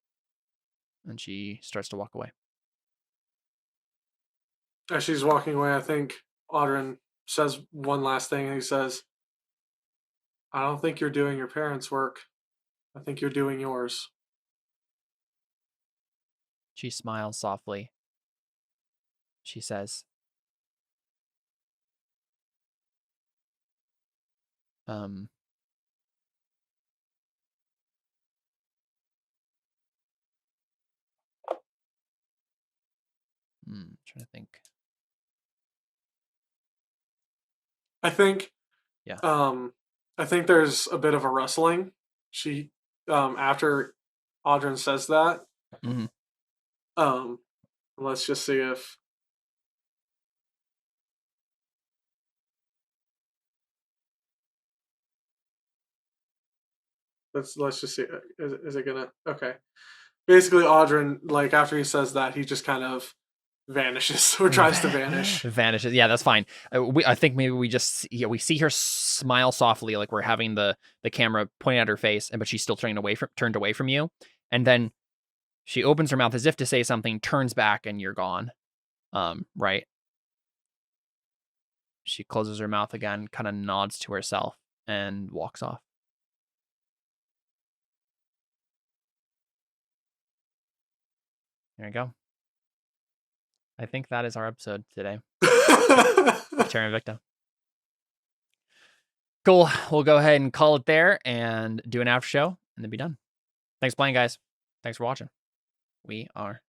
And she starts to walk away. As she's walking away, I think Audrin says one last thing, and he says, "I don't think you're doing your parents' work. I think you're doing yours." She smiles softly. She says, trying to think. I think Yeah. I think there's a bit of a rustling. She after Audrin says that. Mm-hmm. Let's just see if let's just see. Is it gonna? Okay. Basically, Audrin, like after he says that, he just kind of vanishes or tries to vanish. Vanishes. Yeah, that's fine. I think maybe we just we see her smile softly, like we're having the camera pointing at her face, but she's still turned away from you. And then she opens her mouth as if to say something, turns back, and you're gone. Right. She closes her mouth again, kind of nods to herself, and walks off. There you go. I think that is our episode today. Terra Invicta. Cool. We'll go ahead and call it there and do an after show and then be done. Thanks for playing, guys. Thanks for watching. We are